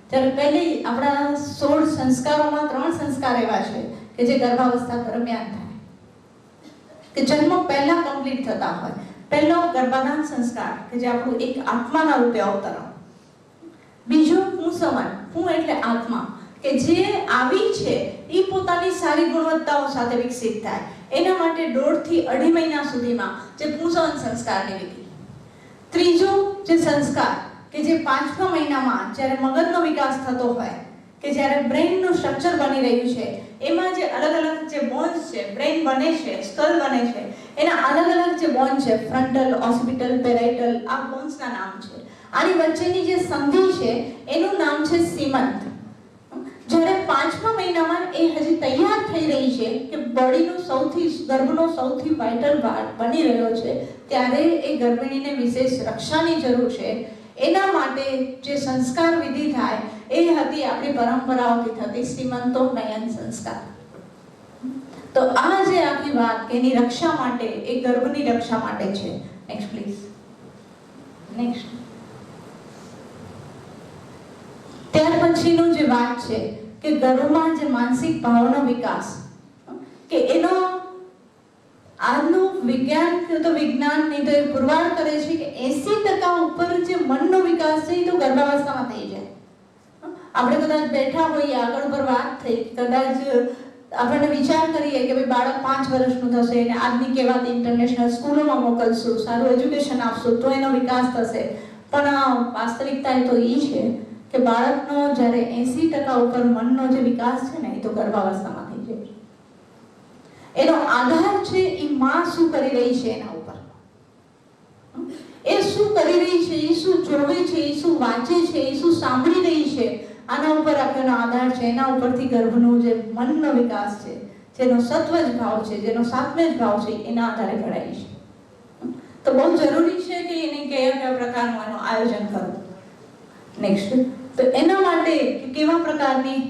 ત્યારે પહેલી આપણા 16 સંસ્કારોમાં 3 સંસ્કાર એવા છે કે જે ગર્ભાવસ્થા દરમિયાન થાય, કે જન્મ પહેલા કમ્પ્લીટ થતા હોય. પહેલો ગર્ભાધાન સંસ્કાર કે જે આપણું એક આત્માના રૂપે અવતરણ. બીજું પુંસવન, પું એટલે આત્મા, કે જે આવી છે એ પોતાની સારી ગુણવત્તાઓ સાથે વિકસિત થાય. એના માટે 1.5 થી 2.5 મહિના સુધીમાં જે પુંસવન સંસ્કારની વિધિ. ત્રીજો જે સંસ્કાર કે જે 5મા મહિનામાં જ્યારે મગજનો વિકાસ થતો હોય, કે જ્યારે બ્રેઇનનું સ્ટ્રક્ચર બની રહ્યું છે, એમાં જે અલગ અલગ જે બોન્સ છે, બ્રેઇન બને છે, સ્કલ બને છે, એના અલગ અલગ જે બોન્સ છે, ફ્રન્ટલ, ઓસિપિટલ, પેરાઇટલ, આ બોન્સના નામ છે. આની વચ્ચેની જે સંધિ છે એનું નામ છે સીમંત. જ્યારે 5મા મહિનામાં એ હજી તૈયાર થઈ રહી છે કે બોડીનું ગર્ભનો સૌથી વાઇટલ પાર્ટ બની રહ્યો છે, ત્યારે એ ગર્ભિણીને વિશેષ રક્ષાની જરૂર છે. એના માટે જે સંસ્કાર વિધિ થાય એ હતી આપણી પરંપરાઓથી થતી સીમંતોન્નયન સંસ્કાર. તો આ જે આખી વાત કે એની રક્ષા માટે, એ ગર્ભની રક્ષા માટે છે. Next please. નેક્સ્ટ. ત્યાર પછીનું જે વાત છે કે ગર્ભમાં જે માનસિક ભાવનો વિકાસ, કે એનો આજનું વિજ્ઞાન તો વિજ્ઞાન નહીં તો એ પુરવાર કરે છે કે 80% ઉપર જે મનનો વિકાસ છે એ તો ગર્ભાવસ્થામાં થઈ જાય. આપણે કદાચ બેઠા હોઈએ, આગળ પર વાત થઈ, કદાચ આપણે વિચાર કરીએ કે ભાઈ બાળક 5 વર્ષનું થશે અને આજની કહેવાતી ઇન્ટરનેશનલ સ્કૂલોમાં મોકલશું, સારું એજ્યુકેશન આપશું તો એનો વિકાસ થશે. પણ વાસ્તવિકતા તો એ છે કે બાળકનો જ્યારે 80% ઉપર મનનો જે વિકાસ છે ને એ તો ગર્ભાવસ્થામાં થઈ જાય. એનો આધાર છે એ માં શું કરી રહી છે એના ઉપર, એ શું કરી રહી છે, એ શું જોવે છે, એ શું વાંચે છે, એ શું સાંભળી રહી છે, આના ઉપર આપણો આધાર છે. એના ઉપરથી ગર્ભનો જે મનનો વિકાસ છે, જેનો સત્વજ ભાવ છે, જેનો સાત્મેજ ભાવ છે, એના આધારે ઘડાય છે. તો બહુ જરૂરી છે કે એને કયા પ્રકારનું આનું આયોજન કરવું. નેક્સ્ટ. તો એના માટે કેવા પ્રકારની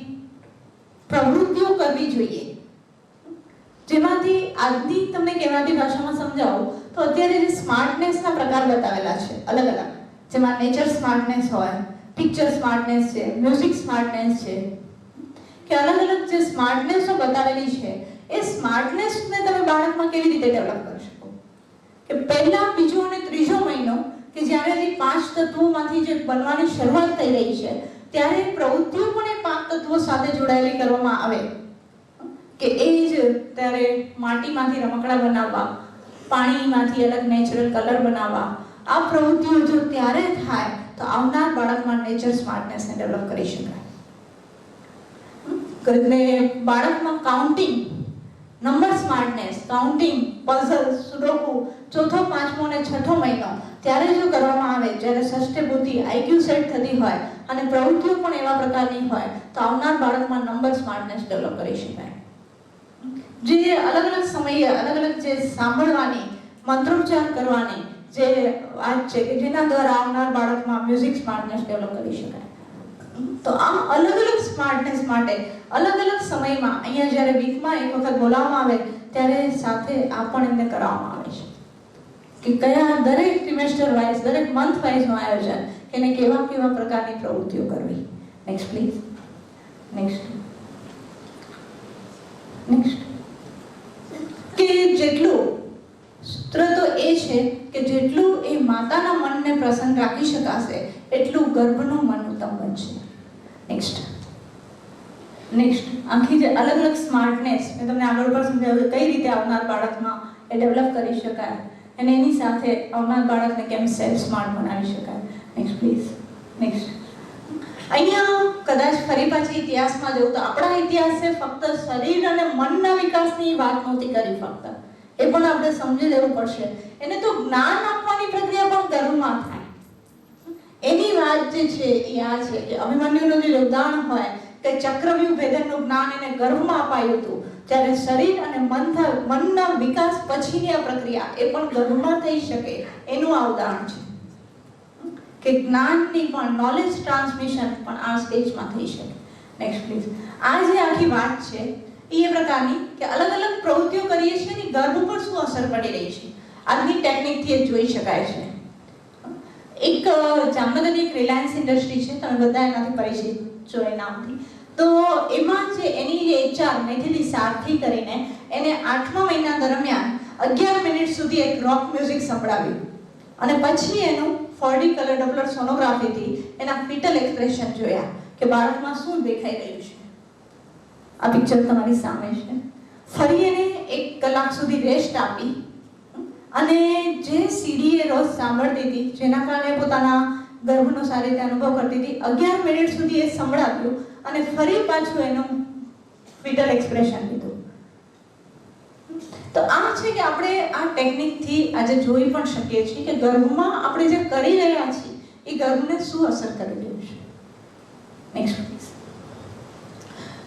પ્રવૃત્તિઓ કરવી જોઈએ, જેમાંથી આજની તમને કહેવાતી ભાષામાં સમજાવું તો અત્યારે જે સ્માર્ટનેસના પ્રકાર બતાવેલા છે અલગ અલગ, જેમાં નેચર સ્માર્ટનેસ હોય, પિક્ચર સ્માર્ટનેસ છે, મ્યુઝિક સ્માર્ટનેસ છે, કે અલગ અલગ જે સ્માર્ટનેસો બતાવેલી છે એ સ્માર્ટનેસને તમે બાળકમાં કેવી રીતે ડેવલપ કરી શકો. કે પહેલા, બીજો અને ત્રીજો મહિનો કે જ્યારે જે 5 તત્વોમાંથી જે બનવાની શરૂઆત થઈ રહી છે ત્યારે પ્રવૃત્તિઓ પણ એ 5 તત્વો સાથે જોડાયેલી કરવામાં આવે. કે એ જ ત્યારે માટીમાંથી રમકડા બનાવવા, પાણીમાંથી અલગ નેચરલ કલર બનાવવા, આ પ્રવૃત્તિઓ જો ત્યારે થાય તો આવનાર બાળકમાં નેચર સ્માર્ટનેસને ડેવલપ કરી શકાય. બાળકમાં counting, number smartness, counting, puzzle, sudoku, ચોથો, પાંચમો અને છઠ્ઠો મહિનો ત્યારે જો કરવામાં આવે જ્યારે ષષ્ઠબુદ્ધિ આઈક્યુ સેટ થતી હોય અને પ્રવૃત્તિઓ પણ એવા પ્રકારની હોય તો આવનાર બાળકમાં નંબર સ્માર્ટનેસ ડેવલપ કરી શકાય. જે અલગ અલગ સમયે અલગ અલગ જે સાંભળવાની, મંત્રોચ્ચાર કરવાની જે વાત છે કે જેના દ્વારા આવનાર બાળકમાં મ્યુઝિક સ્માર્ટનેસ ડેવલપ કરી શકાય. તો આમ અલગ અલગ સ્માર્ટનેસ માટે અલગ અલગ સમયમાં અહીંયા જ્યારે વીકમાં એક વખત બોલાવવામાં આવે ત્યારે સાથે આ પણ એમને કરાવવામાં આવે છે કે કયા દરેક ટ્રિમેસ્ટર વાઇઝ, દરેક મંથ વાઇઝનું આયોજન કે એને કેવા કેવા પ્રકારની પ્રવૃત્તિઓ કરવી. Next please. નેક્સ્ટ કે જેટલું સૂત્ર તો એ છે કે જેટલું એ માતાના મનને પ્રસન્ન રાખી શકાશે એટલું ગર્ભનું મન ઉત્તમ બનશે. નેક્સ્ટ આખી જે અલગ અલગ સ્માર્ટનેસ મેં તમને આગળ પણ સમજાવ્યું કઈ રીતે આવનાર બાળકમાં એ ડેવલપ કરી શકાય અને એની સાથે આવનાર બાળકને કેમ સેલ્ફ સ્માર્ટ બનાવી શકાય. Next please. અહીંયા કદાચ ફરી પાછી ઇતિહાસમાં જવું તો આપણા ઇતિહાસે ફક્ત શરીર અને મનના વિકાસની વાત નહોતી કરી, ફક્ત એ પણ આપણે સમજી લેવું પડશે. એને તો જ્ઞાન આપવાની પ્રક્રિયા પણ ગર્ભમાં થાય. એની વાત જે છે એ આ છે કે અભિમન્યુનું જે ઉદાહરણ હોય કે ચક્રવ્યૂહ ભેદનનું જ્ઞાન એને ગર્ભમાં અપાયું હતું, ત્યારે શરીર અને મનના વિકાસ પછીની આ પ્રક્રિયા એ પણ ગર્ભમાં થઈ શકે એનું આ ઉદાહરણ છે કે જ્ઞાનની પણ નોલેજ ટ્રાન્સમિશન પણ આ સ્ટેજમાં થઈ શકે. Next please. આ જે આખી વાત છે એ પ્રકારની કે અલગ અલગ પ્રવૃત્તિઓ કરીએ છીએ અને ગર્ભ પર શું અસર પડી રહી છે આજની ટેકનિકથી એ જોઈ શકાય છે. એક જામનગરની એક રિલાયન્સ ઇન્ડસ્ટ્રી છે, તમે બધા એનાથી પરિચિત છો એ નામથી. તો એમાં જે એની જે HR મૈથિલી સારથી કરીને એને 8મા મહિના દરમિયાન 11 મિનિટ સુધી એક રોક મ્યુઝિક સંભળાવ્યું અને પછી એનું 4D કલર ડોપલર સોનોગ્રાફીથી એના ફિટલ એક્સપ્રેશન જોયા કે બાળકમાં શું દેખાઈ રહ્યું છે. આ પિક્ચર તમારી સામે છે. ફરી એને 1 કલાક સુધી રેસ્ટ આપી અને જે સીડી એ રોજ સાંભળતી હતી જેના કારણે પોતાના ગર્ભનો સારી રીતે અનુભવ કરતી હતી 11 મિનિટ સુધી એ સંભળાવ્યું અને ફરી પાછું એનું ફિટલ એક્સપ્રેશન લીધું. તો આ છે કે આપણે આ ટેકનિકથી આજે જોઈ પણ શકીએ છીએ કે ગર્ભમાં આપણે જે કરી રહ્યા છીએ એ ગર્ભને શું અસર કરી રહ્યું છે.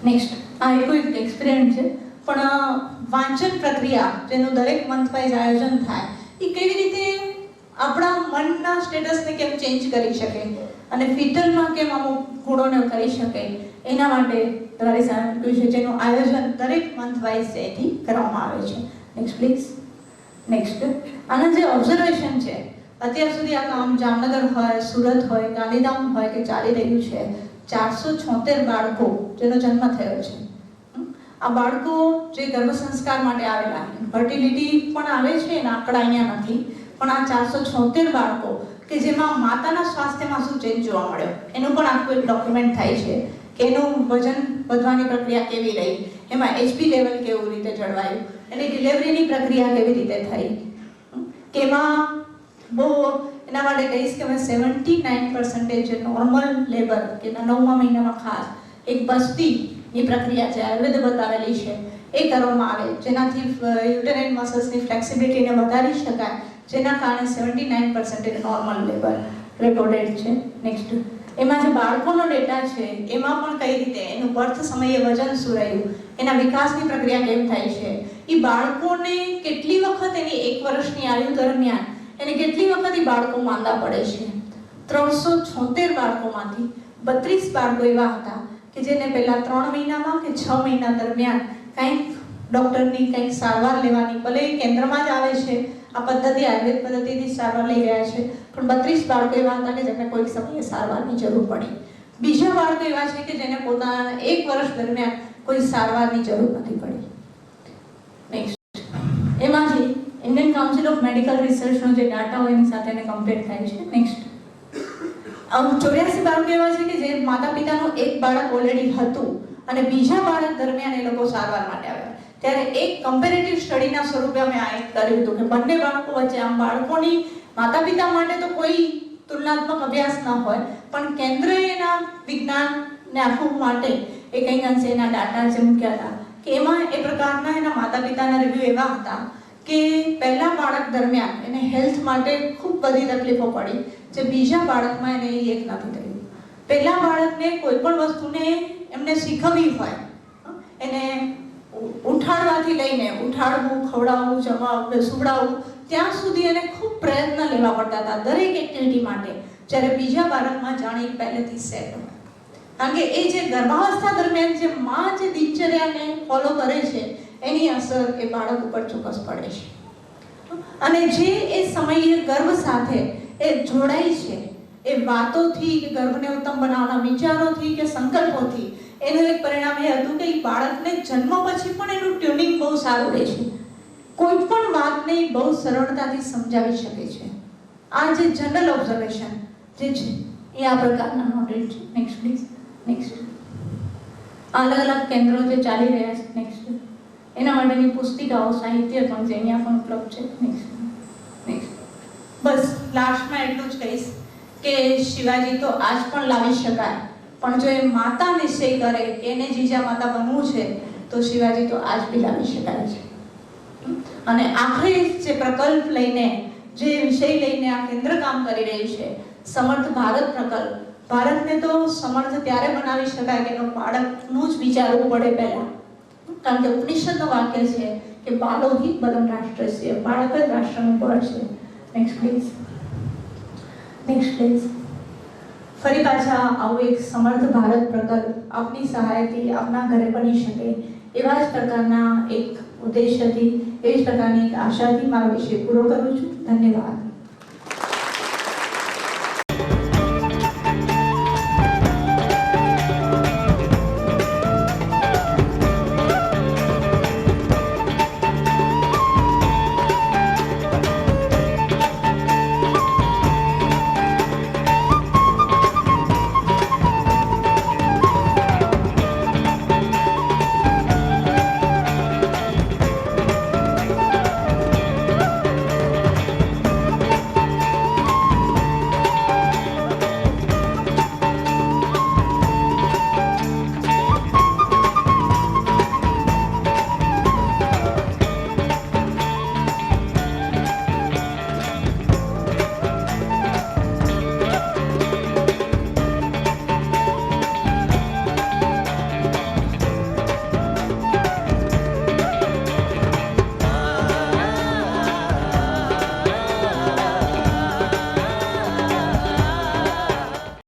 નેક્સ્ટ આ એક એક્સપેરિમેન્ટ છે પણ વાંચન પ્રક્રિયા જેનું દરેક મંથ વાઇઝ આયોજન થાય એ કેવી રીતે આપણા મનના સ્ટેટસને કેમ ચેન્જ કરી શકે અને ફિટલમાં કેમ અમુક ગુણોને કરી શકે એના માટે તમારી સામે મૂક્યું છે જેનું આયોજન દરેક મંથ વાઇઝ એથી કરવામાં આવે છે. Next please. આના જે ઓબ્ઝર્વેશન છે અત્યાર સુધી આ કામ જામનગર હોય, સુરત હોય, ગાંધીધામ હોય કે ચાલી રહ્યું છે. 476 બાળકો જેનો જન્મ થયો છે. આ બાળકો જે ગર્ભ સંસ્કાર માટે આવેલા, ફર્ટિલિટી પણ આવે છે એના આંકડા અહીંયા નથી, પણ આ 476 બાળકો કે જેમાં માતાના સ્વાસ્થ્યમાં શું ચેન્જ જોવા મળ્યો એનું પણ આખું એક ડોક્યુમેન્ટ થાય છે કે એનું વજન વધવાની પ્રક્રિયા કેવી રહી, એમાં HP લેવલ કેવું રીતે જળવાયું, એની ડિલિવરીની પ્રક્રિયા કેવી રીતે થઈ, કે એમાં બહુ એના માટે કહીશ કે મેં 79% જે નોર્મલ લેબર કે 9મા મહિનામાં ખાસ એક બસ્તીની પ્રક્રિયા છે આયુર્વેદ બતાવેલી છે એ કરવામાં આવે જેનાથી યુટેરાઇન મસલ્સની ફ્લેક્સિબિલિટીને વધારી શકાય જેના કારણે 79% નોર્મલ લેબર રેકોર્ડેડ છે. નેક્સ્ટ એમાં જે બાળકોનો ડેટા છે એમાં પણ કઈ રીતે એનું બર્થ સમયે વજન શું રહ્યું, એના વિકાસની પ્રક્રિયા કેમ થાય છે, એ બાળકોને કેટલી વખત એની 1 વર્ષની આયુ દરમિયાન એને કેટલી વખત એ બાળકો માંદા પડે છે. 376 બાળકોમાંથી 32 બાળકો એવા હતા કે જેને પહેલા 3 મહિનામાં કે 6 મહિના દરમિયાન કંઈક ડૉક્ટરની કંઈક સારવાર લેવાની, ભલે કેન્દ્રમાં જ આવે છે આ પદ્ધતિ આયુર્વેદ પદ્ધતિથી સારવાર લઈ રહ્યા છે, પણ 32 બાળકો એવા હતા કે જેમને કોઈક સમયે સારવારની જરૂર પડી. બીજા બાળકો એવા છે કે જેને પોતાના 1 વર્ષ દરમિયાન કોઈ સારવારની જરૂર નથી પડી. નેક્સ્ટ એમાંથી ઇન્ડિયન કાઉન્સિલ ઓફ મેડિકલ રિસર્ચનો જે ડાટા હોય એની સાથે એને કમ્પેર થાય છે. નેક્સ્ટ 84 બાળકો એવા છે કે જે માતા પિતાનું એક બાળક ઓલરેડી હતું અને બીજા બાળક દરમિયાન એ લોકો સારવાર માટે આવ્યા, ત્યારે એક કમ્પેરેટિવ સ્ટડીના સ્વરૂપે અમે આ એક કર્યું હતું કે બંને બાળકો વચ્ચે આમ બાળકોની માતા પિતા માટે તો કોઈ તુલનાત્મક અભ્યાસ ન હોય પણ કેન્દ્રએ એના વિજ્ઞાનને આખું માટે એ કંઈક અંશે એના ડાટા જે મૂક્યા હતા કે એમાં એ પ્રકારના એના માતા પિતાના રિવ્યૂ એવા હતા કે પહેલા બાળક દરમિયાન એને હેલ્થ માટે ખૂબ બધી તકલીફો પડી, જે બીજા બાળકમાં એને એ એક નથી થયું. પહેલા બાળકને કોઈ પણ વસ્તુને એમને શીખવવી હોય, એને ઉઠાડવાથી લઈને ઉઠાડવું, ખવડાવવું, જમાવવું, સુવડાવવું, ત્યાં સુધી એને ખૂબ પ્રયત્ન લેવા પડતા હતા દરેક એક્ટિવિટી માટે, જ્યારે બીજા બાળકમાં જાણે પહેલેથી સેટ હોય. કારણ કે એ જે ગર્ભાવસ્થા દરમિયાન જે માં જે દિનચર્યાને ફોલો કરે છે એની અસર એ બાળક ઉપર ચોક્કસ પડે છે. અને જે એ સમયે ગર્ભ સાથે એ જોડાય છે, એ વાતોથી કે ગર્ભને ઉત્તમ બનાવવાના વિચારોથી કે સંકલ્પોથી, એનું એક પરિણામ એ હતું કે બાળકને જન્મ પછી પણ એનું ટ્યુનિંગ બહુ સારું રહે છે. કોઈ પણ વાતને બહુ સરળતાથી સમજાવી શકે છે. આ જે જનરલ ઓબ્ઝર્વેશન જે છે એ આ પ્રકારના નોલેજ છે. Next please. નેક્સ્ટ. અલગ અલગ કેન્દ્રો જે ચાલી રહ્યા છે, નેક્સ્ટ, એના માટેની પુસ્તિકાઓ, સાહિત્ય પણ છે, અહીંયા પણ ઉપલબ્ધ છે. નેક્સ્ટ. નેક્સ્ટ. બસ લાસ્ટમાં એટલું જ કહીશ કે શિવાજી તો આજ પણ લાવી શકાય, પણ જો એ માતા નિશ્ચય કરે કે એને જીજા માતા બનવું છે તો શિવાજી તો આજ બી લાવી શકાય છે. અને આખરે જે પ્રકલ્પ લઈને, જે વિષય લઈને આ કેન્દ્ર કામ કરી રહ્યું છે, સમર્થ ભારત પ્રકલ્પ, ભારતને તો સમર્થ ત્યારે બનાવી શકાય કે એનું બાળકનું જ વિચારવું પડે પહેલા. કારણ કે ઉપનિષદનું વાક્ય છે કે બાલો હિ બલમ રાષ્ટ્રસ્ય, બાળક જ રાષ્ટ્રનું બળ છે. Next please. Next please. ફરી પાછા આવું એક સમર્થ ભારત પ્રકલ્પ આપની સહાયથી આપના ઘરે બની શકે એવા જ પ્રકારના એક ઉદ્દેશ્યથી, એવી જ પ્રકારની એક આશાથી મારો વિષય પૂરો કરું છું. ધન્યવાદ.